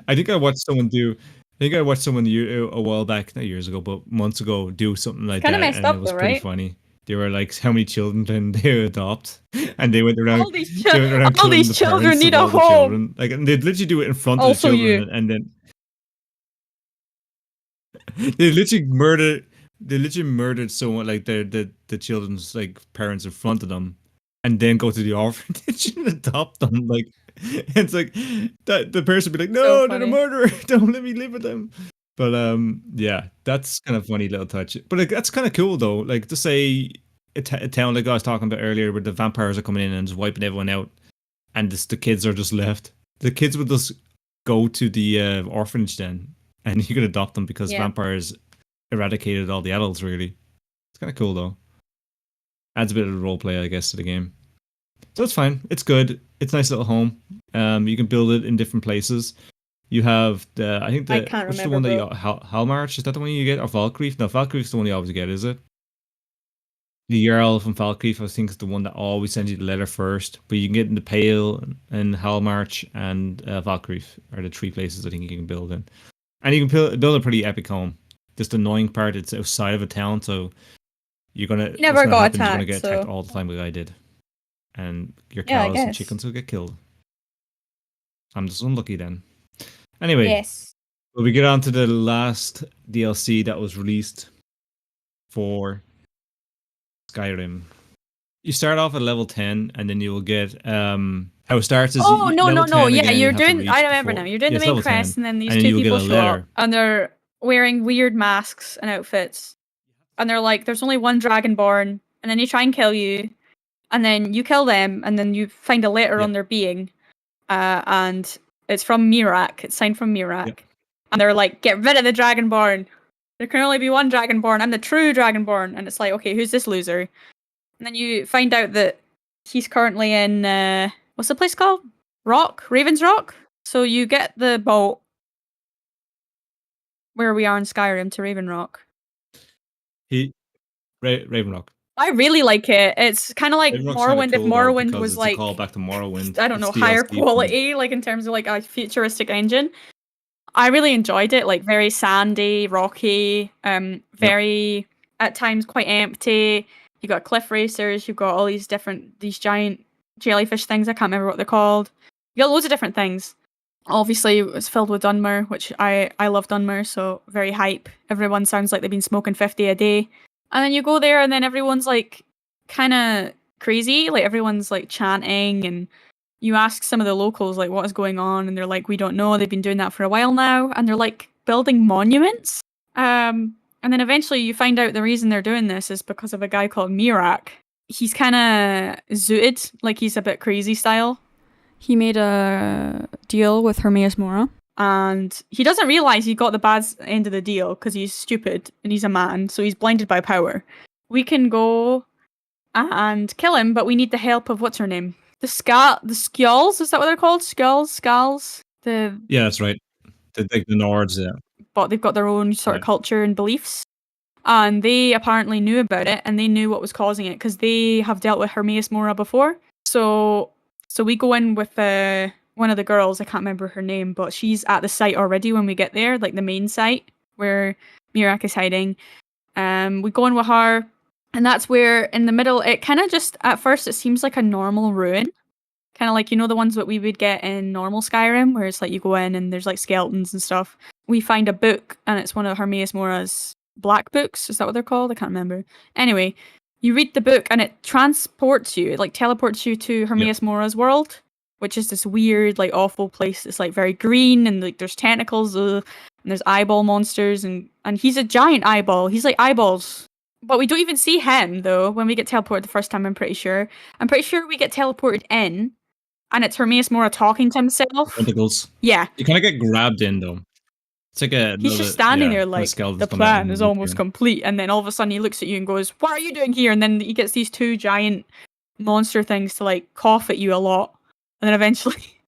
I think I watched someone a while back, not years ago, but months ago, do something like that. Kind of messed up, it was though, pretty right? funny. They were like, "How many children can they adopt?" And they went around. All these children need a home. Children. Like, and they'd literally do it in front of the children, and then they literally murdered. They literally murdered someone, like the children's like parents in front of them, and then go to the orphanage and adopt them. Like, it's like that the person would be like, "No, they're a murderer. Don't let me live with them." But yeah, that's kind of funny little touch. But like, that's kind of cool though. Like to say a town like I was talking about earlier, where the vampires are coming in and just wiping everyone out, and the kids are just left. The kids would just go to the orphanage then, and you could adopt them because vampires eradicated all the adults. Really, it's kind of cool though. Adds a bit of role play, I guess, to the game. So it's fine. It's good. It's a nice little home. You can build it in different places. You have I can't remember, the one that you got? Halmarch? Is that the one you get? Or Valkyrie? No, Valkyrie's the one you always get, is it? The Jarl from Valkyrie, I think, is the one that always sends you the letter first. But you can get in the Pale and Halmarch and Valkyrie are the three places I think you can build in. And you can build a pretty epic home. Just the annoying part, it's outside of a town, so you're gonna never got attacked. You're gonna get attacked all the time, like I did. And your cows and chickens will get killed. I'm just unlucky then. Anyway, we get on to the last DLC that was released for Skyrim. You start off at level 10, and then you will get how it starts is no. Yeah, you're doing. I remember now. You're doing the main quest, and then these two people show up, and they're wearing weird masks and outfits, and they're like, "There's only one Dragonborn," and then they try and kill you, and then you kill them, and then you find a letter on their being, and it's from Miraak. It's signed from Miraak. And they're like, "Get rid of the Dragonborn. There can only be one Dragonborn. I'm the true Dragonborn." And it's like, okay, who's this loser? And then you find out that he's currently in, what's the place called? Raven's Rock? So you get the boat where we are in Skyrim to Raven Rock. Raven Rock. I really like it. It's kind of like Morrowind. If Morrowind was like, a call back to Morrowind. I don't know, higher quality, like in terms of like a futuristic engine. I really enjoyed it. Like very sandy, rocky, very at times quite empty. You got cliff racers. You've got all these giant jellyfish things. I can't remember what they're called. You got loads of different things. Obviously, it's filled with Dunmer, which I love Dunmer, so very hype. Everyone sounds like they've been smoking 50 a day. And then you go there, and then everyone's like kind of crazy. Like everyone's like chanting, and you ask some of the locals like what is going on, and they're like, "We don't know. They've been doing that for a while now," and they're like building monuments. And then eventually you find out the reason they're doing this is because of a guy called Miraak. He's kind of zooted, like he's a bit crazy style. He made a deal with Hermaeus Mora, and he doesn't realize he got the bad end of the deal because he's stupid and he's a man, so he's blinded by power. We can go and kill him, but we need the help of what's her name? The Skulls, is that what they're called? Skulls. Yeah, that's right. The Nords, yeah. But they've got their own sort of culture and beliefs. And they apparently knew about it, and they knew what was causing it because they have dealt with Hermaeus Mora before. So we go in with one of the girls. I can't remember her name, but she's at the site already when we get there, like the main site where Miraak is hiding. We go in with her, and that's where in the middle, it kind of just at first it seems like a normal ruin. Kind of like, you know, the ones that we would get in normal Skyrim, where it's like you go in and there's like skeletons and stuff. We find a book, and it's one of Hermaeus Mora's black books. Is that what they're called? I can't remember. Anyway, you read the book, and it transports you. It like teleports you to Hermaeus Mora's world, which is this weird, like awful place. It's like very green, and like there's tentacles, and there's eyeball monsters, and he's a giant eyeball. He's like eyeballs. But we don't even see him, though, when we get teleported the first time, I'm pretty sure. I'm pretty sure we get teleported in, and it's Hermaeus Mora talking to himself. Tentacles. Yeah. You kind of get grabbed in, though. It's like he's just standing there like, the plan is almost complete. And then all of a sudden he looks at you and goes, what are you doing here? And then he gets these two giant monster things to like cough at you a lot. And then eventually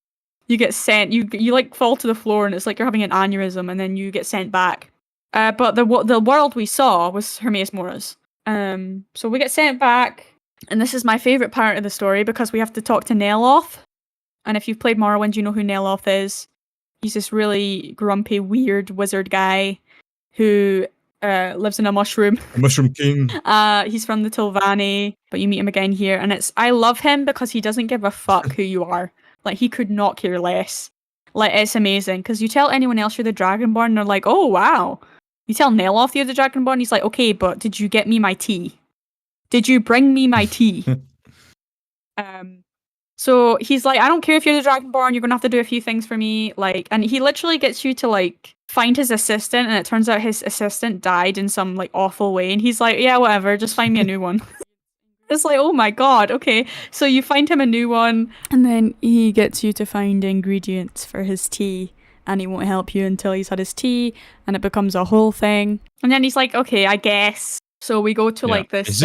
you get sent, you like fall to the floor and it's like you're having an aneurysm and then you get sent back. But the world we saw was Hermaeus Mora's. So we get sent back. And this is my favourite part of the story because we have to talk to Neloth. And if you've played Morrowind, you know who Neloth is. He's this really grumpy, weird wizard guy who lives in a mushroom. A mushroom king. He's from the Tilvani, but you meet him again here. And I love him because he doesn't give a fuck who you are. Like, he could not care less. Like, it's amazing. Because you tell anyone else you're the Dragonborn, and they're like, oh, wow. You tell Neloth you're the Dragonborn, he's like, okay, but did you get me my tea? Did you bring me my tea? So he's like, I don't care if you're the Dragonborn, you're gonna have to do a few things for me. Like, and he literally gets you to like find his assistant, and it turns out his assistant died in some like awful way. And he's like, yeah, whatever, just find me a new one. It's like, oh my god, okay. So you find him a new one, and then he gets you to find ingredients for his tea, and he won't help you until he's had his tea, and it becomes a whole thing. And then he's like, okay, I guess. So we go to like this.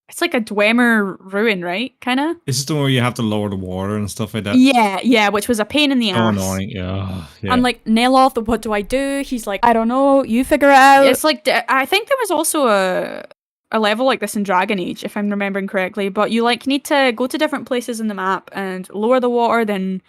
It's like a Dwemer ruin, right? Kind of. Is this the one where you have to lower the water and stuff like that? Yeah, which was a pain in the ass. Oh, annoying, yeah. I'm like, Neloth, what do I do? He's like, I don't know, you figure it out. It's like, I think there was also a level like this in Dragon Age, if I'm remembering correctly, but you like need to go to different places in the map and lower the water, then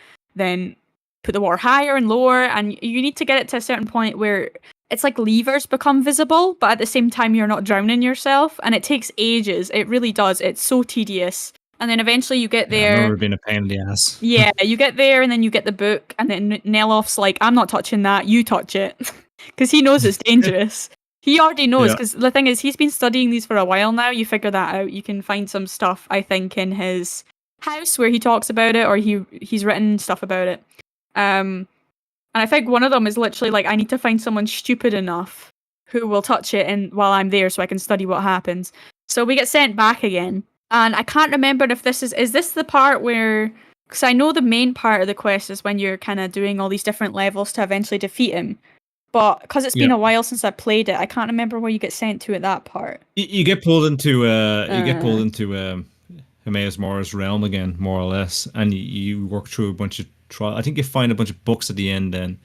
put the water higher and lower, and you need to get it to a certain point where it's like levers become visible, but at the same time you're not drowning yourself, and it takes ages. It really does. It's so tedious. And then eventually you get there. I've never been a pain in the ass. Yeah, you get there, and then you get the book, and then Neloth's like, I'm not touching that, you touch it. Because he knows it's dangerous. He already knows, because the thing is, he's been studying these for a while now. You figure that out. You can find some stuff, I think, in his house where he talks about it, or he's written stuff about it. And I think one of them is literally like, I need to find someone stupid enough who will touch it and while I'm there so I can study what happens. So we get sent back again. And I can't remember if this is this the part where, because I know the main part of the quest is when you're kind of doing all these different levels to eventually defeat him. But because it's been a while since I played it, I can't remember where you get sent to at that part. You get pulled into Hermaeus Mora's realm again, more or less, and you work through a bunch of trials. I think you find a bunch of books at the end then.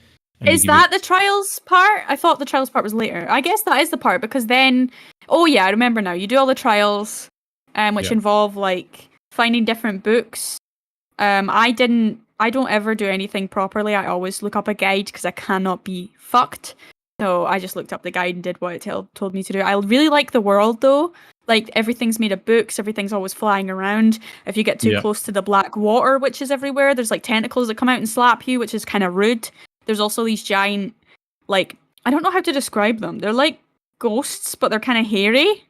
Is that the trials part? I thought the trials part was later. I guess that is the part, because then, oh yeah, I remember now. You do all the trials, which involve like finding different books. I don't ever do anything properly. I always look up a guide because I cannot be fucked. So I just looked up the guide and did what it told me to do. I really like the world though. Like, everything's made of books, everything's always flying around. If you get too close to the black water, which is everywhere, there's like tentacles that come out and slap you, which is kind of rude. There's also these giant, like, I don't know how to describe them. They're like ghosts, but they're kind of hairy.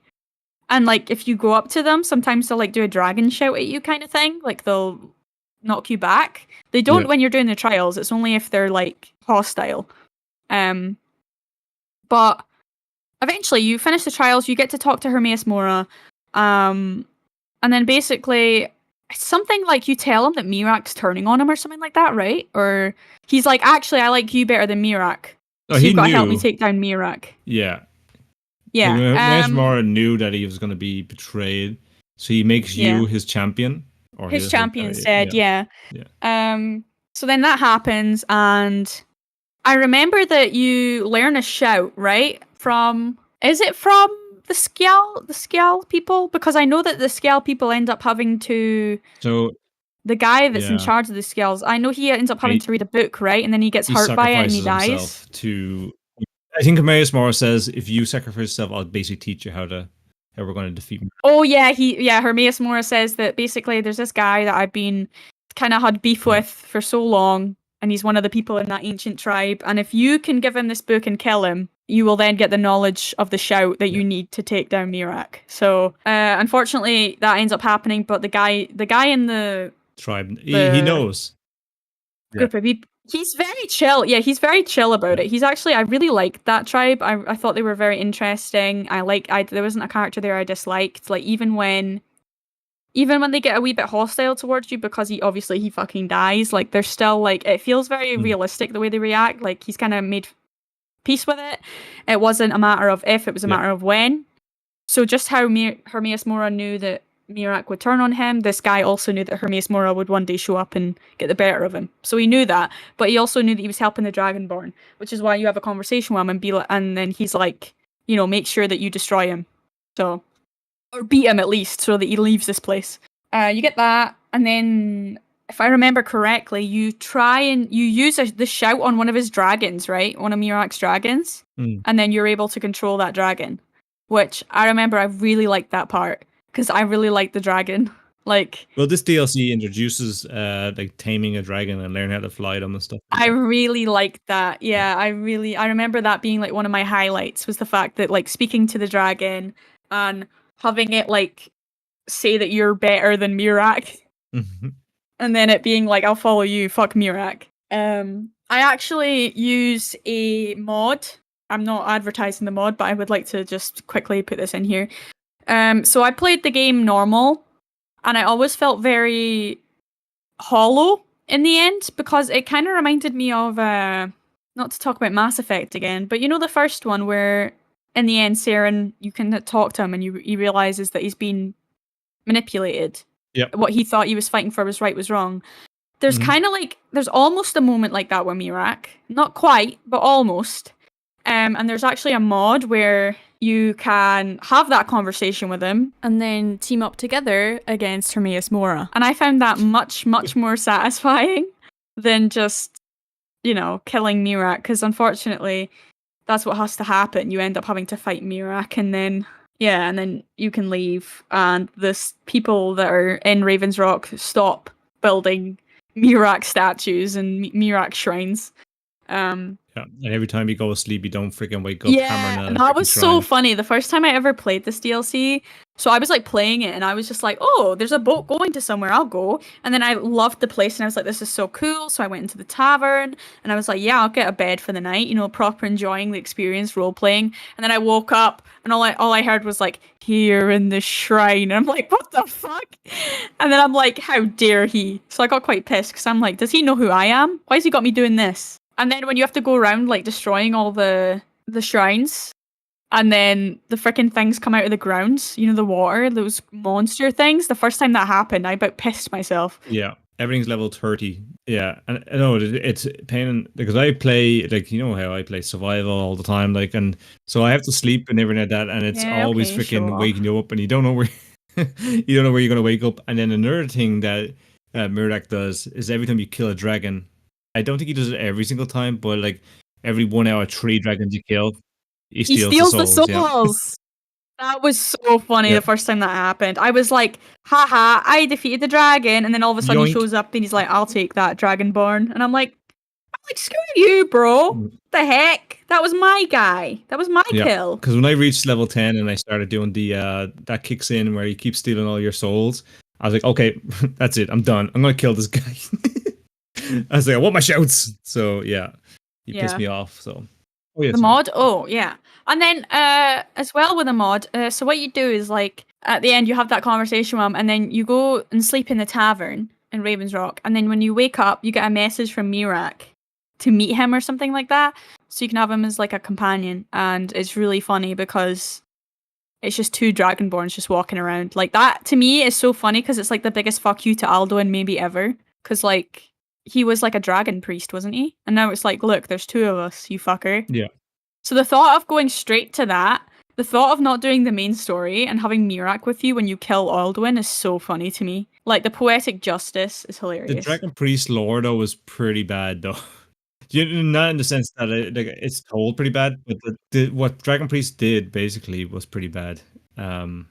And like, if you go up to them, sometimes they'll like do a dragon shout at you kind of thing. Like, they'll knock you back. They don't when you're doing the trials. It's only if they're like hostile. But eventually you finish the trials, you get to talk to Hermaeus Mora. And then basically something like you tell him that Miraak's turning on him or something like that, right? Or he's like, actually, I like you better than Miraak. Oh, So he you've got to help me knew. take down Miraak. Yeah. Yeah. Mara knew that he was going to be betrayed, so he makes you his champion. Or his champion said, yeah. So then that happens, and I remember that you learn a shout, right? Is it from the Skjall people? Because I know that the Skjall people end up having to. So the guy that's in charge of the Skjalls, I know he ends up having to read a book, right? And then he gets hurt by it and he dies. Himself to. I think Marius Mora says, if you sacrifice yourself, I'll basically teach you how we're going to defeat him. Oh yeah, Hermaeus Mora says that basically there's this guy that I've been kind of had beef with for so long, and he's one of the people in that ancient tribe, and if you can give him this book and kill him, you will then get the knowledge of the shout that you need to take down Miraak. So unfortunately that ends up happening, but the guy in the tribe, he knows. Group of people. He's very chill. Yeah, he's very chill about it. He's actually, I really liked that tribe. I thought they were very interesting. There wasn't a character there I disliked. Like even when they get a wee bit hostile towards you because he fucking dies, like they're still like, it feels very realistic the way they react. Like he's kind of made peace with it. It wasn't a matter of if, it was a matter of when. So just how Hermaeus Mora knew that Miraak would turn on him, this guy also knew that Hermaeus Mora would one day show up and get the better of him. So he knew that, but he also knew that he was helping the Dragonborn, which is why you have a conversation with him and then he's like, make sure that you destroy him. So, or beat him at least, so that he leaves this place. You get that, and then, if I remember correctly, you use the shout on one of his dragons, right? One of Miraak's dragons, and then you're able to control that dragon, which I remember I really liked that part. Because I really like the dragon. Well, this DLC introduces taming a dragon and learning how to fly them and stuff. I really liked that. Yeah, I remember that being like one of my highlights, was the fact that like speaking to the dragon and having it like say that you're better than Miraak. And then it being like, I'll follow you, fuck Miraak. I actually use a mod. I'm not advertising the mod, but I would like to just quickly put this in here. So I played the game normal, and I always felt very hollow in the end, because it kind of reminded me of, not to talk about Mass Effect again, but the first one where in the end, Saren, you can talk to him and he realizes that he's been manipulated. Yep. What he thought he was fighting for was right was wrong. There's kind of like, there's almost a moment like that with Miraak. Not quite, but almost. And there's actually a mod where you can have that conversation with him and then team up together against Hermaeus Mora. And I found that much, much more satisfying than just, killing Miraak, because unfortunately that's what has to happen. You end up having to fight Miraak, and then you can leave, and the people that are in Raven's Rock stop building Miraak statues and Miraak shrines. Yeah, and every time you go to sleep, you don't freaking wake up. Yeah, that was so funny. The first time I ever played this DLC, so I was like playing it, and I was just like, oh, there's a boat going to somewhere, I'll go. And then I loved the place, and I was like, this is so cool. So I went into the tavern, and I was like, yeah, I'll get a bed for the night, proper enjoying the experience, role playing. And then I woke up, and all I heard was like, here in the shrine. And I'm like, what the fuck? And then I'm like, how dare he? So I got quite pissed, because I'm like, does he know who I am? Why has he got me doing this? And then when you have to go around like destroying all the shrines, and then the freaking things come out of the ground, the water, those monster things. The first time that happened, I about pissed myself. Yeah, everything's level 30. Yeah, and I know it's pain because I play how I play survival all the time, and so I have to sleep and everything like that, and it's always freaking waking you up, and you don't know where you're gonna wake up. And then another thing that Miraak does is every time you kill a dragon. I don't think he does it every single time, but every 1 out of 3 dragons you kill, he steals the souls. Yeah. That was so funny the first time that happened. I was like, haha, I defeated the dragon, and then all of a sudden he shows up and he's like, I'll take that Dragonborn. And I'm like, screw you, bro. The heck? That was my guy. That was my kill. Because when I reached level 10 and I started doing the that kicks in where he keeps stealing all your souls, I was like, okay, that's it. I'm done. I'm gonna kill this guy. I was like, I want my shouts. So he pissed me off. So the mod, and then as well with the mod, so what you do is at the end you have that conversation with him, and then you go and sleep in the tavern in Ravensrock, and then when you wake up, you get a message from Miraak to meet him or something like that, so you can have him as like a companion, and it's really funny because it's just two Dragonborns just walking around. Like that to me is so funny because it's like the biggest fuck you to Alduin maybe ever, because like he was like a dragon priest, wasn't he? And now it's like, look, there's two of us, you fucker. Yeah. So the thought of going straight to that, the thought of not doing the main story and having Miraak with you when you kill Alduin is so funny to me. Like the poetic justice is The hilarious. Dragon Priest lore though was pretty bad though. Not in the sense that it's told pretty bad, but what Dragon Priest did basically was pretty bad. Oh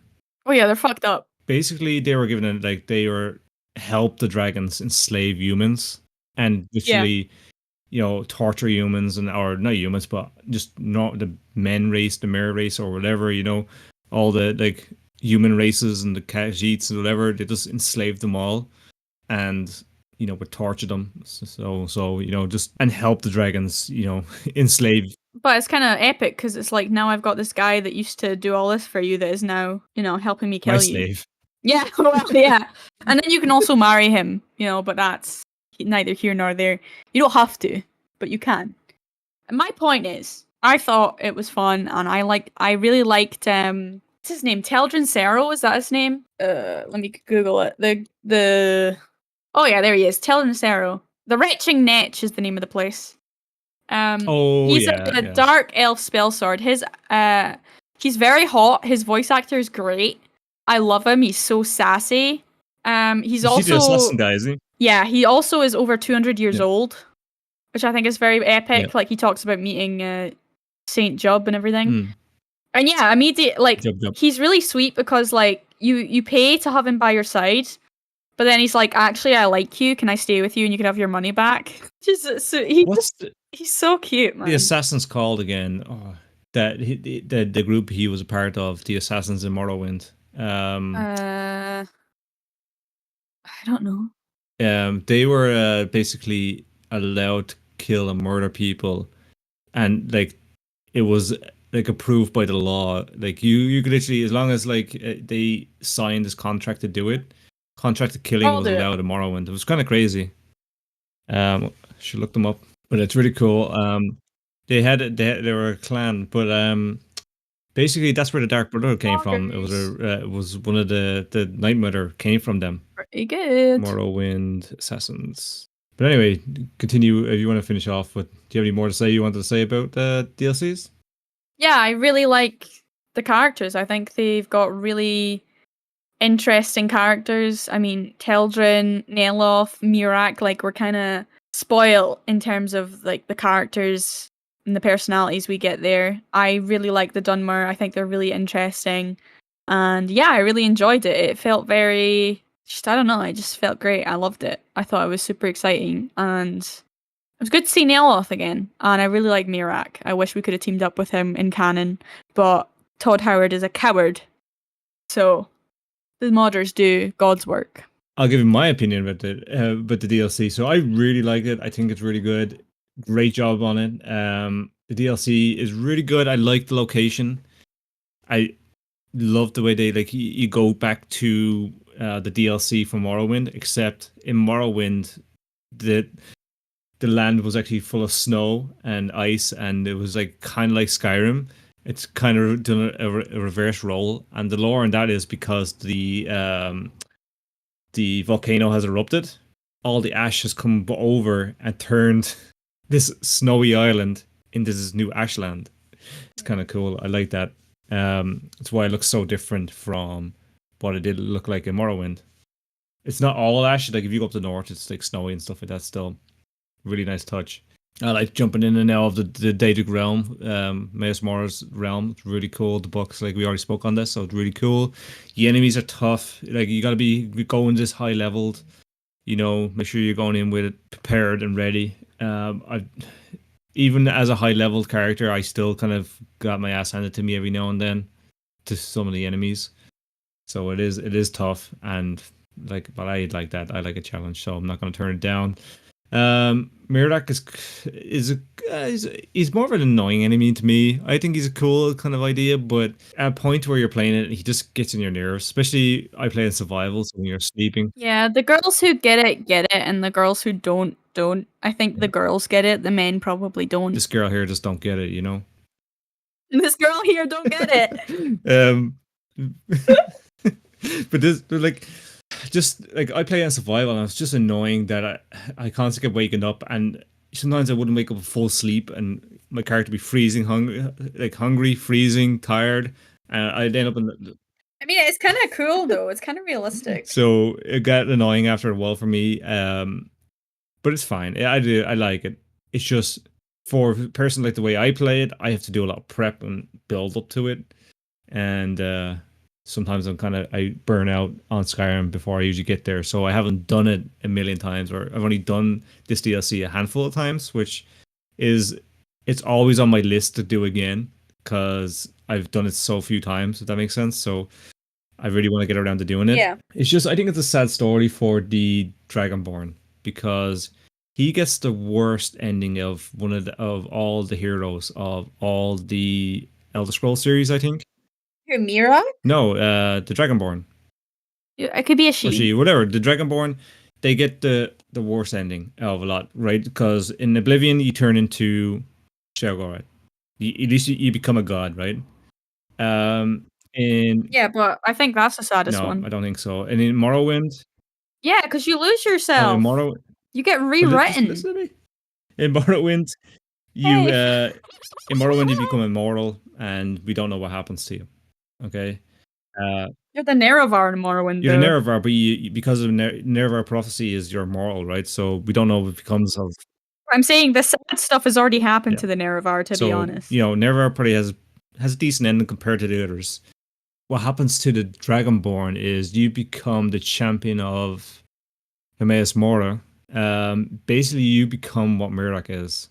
yeah, they're fucked up. Basically, they were given like they were help the dragons enslave humans and literally, torture humans or not humans, but just not the men race, the mare race, or whatever. All the like human races and the Khajiits and whatever. They just enslaved them all, and would torture them. So just and help the dragons, enslave. But it's kind of epic because it's like now I've got this guy that used to do all this for you that is now, helping me kill My you. slave. Yeah, well, yeah. And then you can also marry him, but that's neither here nor there. You don't have to, but you can. And my point is, I thought it was fun, and I really liked, what's his name? Teldrin Cero, is that his name? Let me Google it. Oh yeah, there he is. Teldrin Cero. The Retching Netch is the name of the place. He's a dark elf spellsword. He's very hot. His voice actor is great. I love him. He's so sassy. He's also the assassin guy, isn't he? Yeah, he also is over 200 years old, which I think is very epic. Yeah. Like he talks about meeting Saint Job and everything. And yeah, immediately Job. He's really sweet because like you pay to have him by your side. But then he's like, actually, I like you. Can I stay with you and you can have your money back? He's so cute, man. The assassins called again? Oh, the group he was a part of, the Assassins in Morrowind. I don't know. They were basically allowed to kill and murder people, and like it was like approved by the law. Like you could literally, as long as like they signed this contract to do it. Contracted killing was allowed in Morrowind. It was kind of crazy. Should look them up, but it's really cool. They were a clan, but basically that's where the Dark Brotherhood came from. It was one of the Night Mother came from them. Pretty good. Morrowind Assassins. But anyway, continue if you want to finish off with. Do you have any more to say? You wanted to say about DLCs? Yeah, I really like the characters. I think they've got really interesting characters. I mean, Teldrin, Neloth, Miraak, like we're kind of spoiled in terms of like the characters and the personalities we get there. I really like the Dunmer. I think they're really interesting. And yeah, I really enjoyed it. It felt very, I don't know, it just felt great. I loved it. I thought it was super exciting. And it was good to see Neloth again. And I really like Miraak. I wish we could have teamed up with him in canon. But Todd Howard is a coward. So the modders do God's work. I'll give you my opinion about the DLC. So I really like it. I think it's really good. Great job on it. The DLC is really good. I like the location. I love the way they like you go back to the DLC from Morrowind, except in Morrowind the land was actually full of snow and ice, and it was like kind of like Skyrim. It's kind of done a reverse role, and the lore in that is because the volcano has erupted. All the ash has come over and turned this snowy island into this new ashland. It's kind of cool. I like that. That's why it looks so different from what it did look like in Morrowind. It's not all ash. Like if you go up the north, it's like snowy and stuff like that. Still, really nice touch. I like jumping in and out of the Daedric realm, Maes Mor's realm. It's really cool. The books, like we already spoke on this, so it's really cool. The enemies are tough. Like you got to be going this high leveled. Make sure you're going in with it prepared and ready. Even as a high leveled character, I still kind of got my ass handed to me every now and then to some of the enemies. So it is tough, and but I like that. I like a challenge, so I'm not going to turn it down. Miraak he's more of an annoying enemy to me. I think he's a cool kind of idea, but at a point where you're playing it, he just gets in your nerves. Especially I play in survival, so when you're sleeping. Yeah, the girls who get it, and the girls who don't. I think the girls get it, the men probably don't. This girl here just don't get it, you know. And this girl here don't get it. But this, but like, just like I play in survival, and it's just annoying that I constantly get waking up, and sometimes I wouldn't wake up full sleep, and my character be freezing, hungry, freezing, tired, and I'd end up in. I mean, it's kind of cool though. It's kind of realistic. So it got annoying after a while for me. But it's fine. I like it. It's just for a person like the way I play it, I have to do a lot of prep and build up to it, and sometimes I burn out on Skyrim before I usually get there. So I haven't done it a million times, or I've only done this DLC a handful of times, which is it's always on my list to do again because I've done it so few times. If that makes sense. So I really want to get around to doing it. Yeah. It's just I think it's a sad story for the Dragonborn because he gets the worst ending of of all the heroes of all the Elder Scrolls series, I think. Who, Mira? No, the Dragonborn. It could be a Or she, whatever. The Dragonborn, they get the worst ending of a lot, right? Because in Oblivion, you turn into Sheogorath. At least you become a god, right? Yeah, but I think that's the saddest one. No, I don't think so. And in Morrowind, yeah, because you lose yourself. You get rewritten. Listen to me. In Morrowind, you in Morrowind you become immortal, and we don't know what happens to you. Okay. You're the Nerevar in Morrowind. You're the Nerevar, but you because of Nerevar prophecy is you're mortal, right? So we don't know what becomes of. I'm saying the sad stuff has already happened to the Nerevar, to be honest. You know, Nerevar probably has a decent ending compared to the others. What happens to the Dragonborn is you become the champion of Hermaeus Mora. Basically, you become what Miraak is,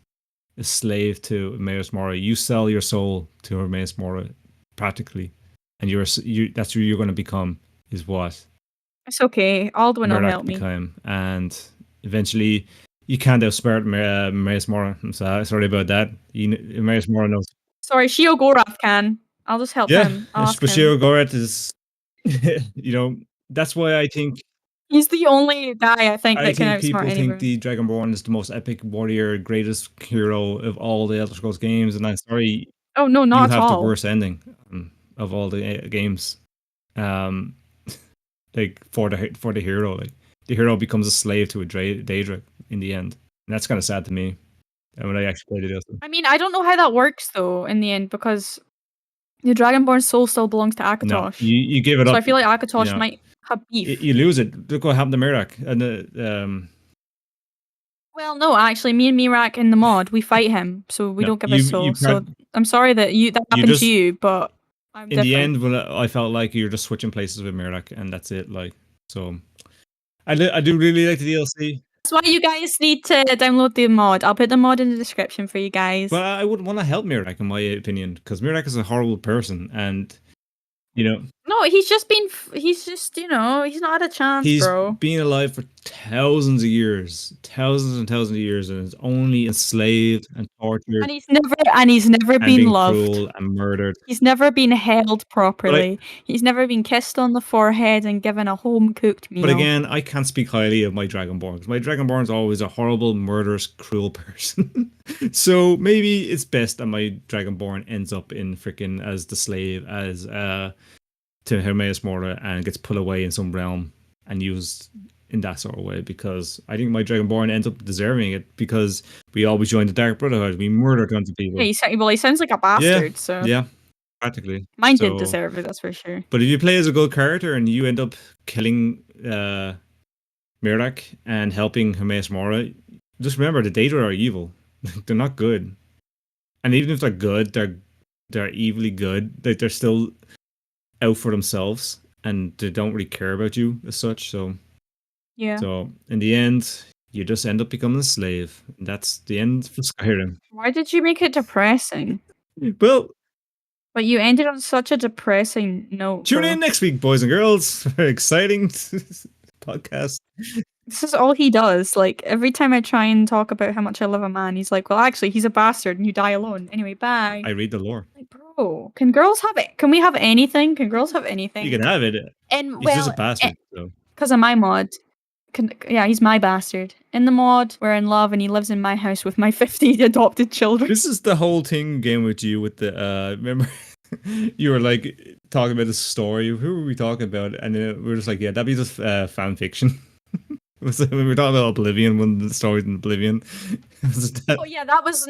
a slave to Hermaeus Mora. You sell your soul to Hermaeus Mora, practically, and that's who you're going to become. Is what? It's okay. Alduin will help me. And eventually, you can't outsmart Hermaeus Mora. I'm sorry about that. Hermaeus Mora knows. Sorry, Sheogorath can. I'll just help him. But Sheogorath is, you know, that's why I think. He's the only guy I think that can outsmart anyone. I think people think the Dragonborn is the most epic warrior, greatest hero of all the Elder Scrolls games, and I'm sorry. Oh no, not at all. You have the worst ending of all the games. Like for the hero, like the hero becomes a slave to a Daedric in the end, and that's kind of sad to me. And when I actually played it, I mean, I don't know how that works though in the end because the Dragonborn soul still belongs to Akatosh. No, you give it up. So I feel like Akatosh might have beef. You lose it. Look what happened to Miraak. And well, no, actually, me and Miraak in the mod, we fight him, so we don't give his soul. So I'm sorry that happened to you, but I'm in the end, I felt like you're just switching places with Miraak, and that's it. Like, so I do really like the DLC. That's why you guys need to download the mod. I'll put the mod in the description for you guys. Well, I wouldn't want to help Miraak, in my opinion, because Miraak is a horrible person, and you know. No, he's just, you know, he's not had a chance, bro. He's been alive for thousands and thousands of years, and is only enslaved and tortured. And he's never been loved. Cruel and murdered. He's never been held properly. He's never been kissed on the forehead and given a home-cooked meal. But again, I can't speak highly of my Dragonborn, because my Dragonborn's always a horrible, murderous, cruel person. So maybe it's best that my Dragonborn ends up in freaking as the slave, as to Hermaeus Mora, and gets put away in some realm and used in that sort of way, because I think my Dragonborn ends up deserving it, because we always joined the Dark Brotherhood. We murdered tons of people. Yeah, he sounds like a bastard. So yeah, practically. Mine did deserve it, that's for sure. But if you play as a good character and you end up killing Miraak and helping Hermaeus Mora, just remember the Daedra are evil. They're not good, and even if they're good, they're evilly good. Like, they're still out for themselves, and they don't really care about you as such. So yeah. So in the end, you just end up becoming a slave. That's the end for Skyrim. Why did you make it depressing? Well, but you ended on such a depressing note. Tune in next week, boys and girls, for an exciting podcast. This is all he does. Like, every time I try and talk about how much I love a man, he's like, well, actually, he's a bastard and you die alone. Anyway, bye. I read the lore. Like, bro, can girls have it? Can we have anything? Can girls have anything? You can have it. And He's just a bastard. So. because of my mod. Yeah, he's my bastard. In the mod, we're in love and he lives in my house with my 50 adopted children. This is the whole thing game with you with the remember you were like talking about this story. Who were we talking about? And we were just like, yeah, that'd be just fan fiction. When we were talking about Oblivion, one of the stories in Oblivion. Oh yeah, that was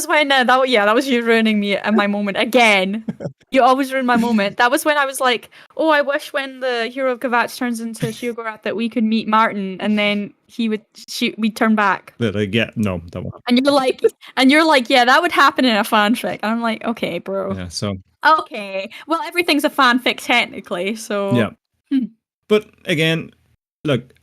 when that was you ruining me at my moment again. You always ruin my moment. That was when I was like, oh, I wish when the hero of Kvatch turns into Sheogorath that we could meet Martin, and then we'd turn back. Like, yeah, no, that won't. And you're like, yeah, that would happen in a fanfic. And I'm like, okay, bro. Yeah, so okay, well, everything's a fanfic technically, so yeah. But again, look.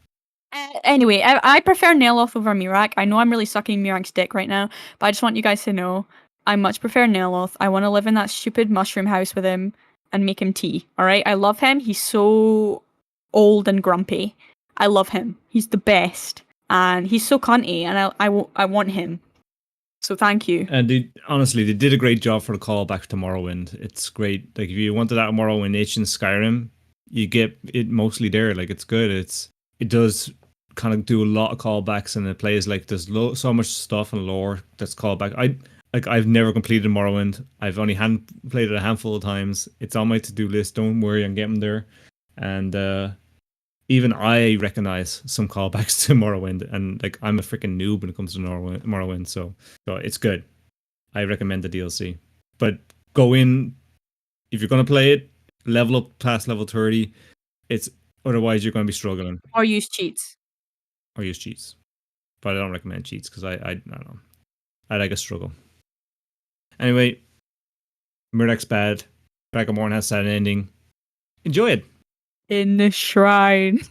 Anyway, I prefer Neloth over Miraak. I know I'm really sucking Miraak's dick right now, but I just want you guys to know I much prefer Neloth. I want to live in that stupid mushroom house with him and make him tea. All right, I love him. He's so old and grumpy. I love him. He's the best, and he's so cunty, and I want him. So thank you. And honestly, they did a great job for the callback to Morrowind. It's great. Like if you wanted that Morrowind ancient Skyrim, you get it mostly there. Like it's good. It does kind of do a lot of callbacks, and it plays like there's so much stuff and lore that's called back. I've never completed Morrowind. I've only played it a handful of times. It's on my to-do list. Don't worry, I'm getting there. And even I recognize some callbacks to Morrowind, and like I'm a freaking noob when it comes to Morrowind. So it's good. I recommend the DLC, but go in if you're gonna play it. Level up past level 30. Otherwise you're going to be struggling. Or use cheats. But I don't recommend cheats because I don't know. I like a struggle. Anyway, Miraak's bad. Dragonborn has sad ending. Enjoy it. In the shrine.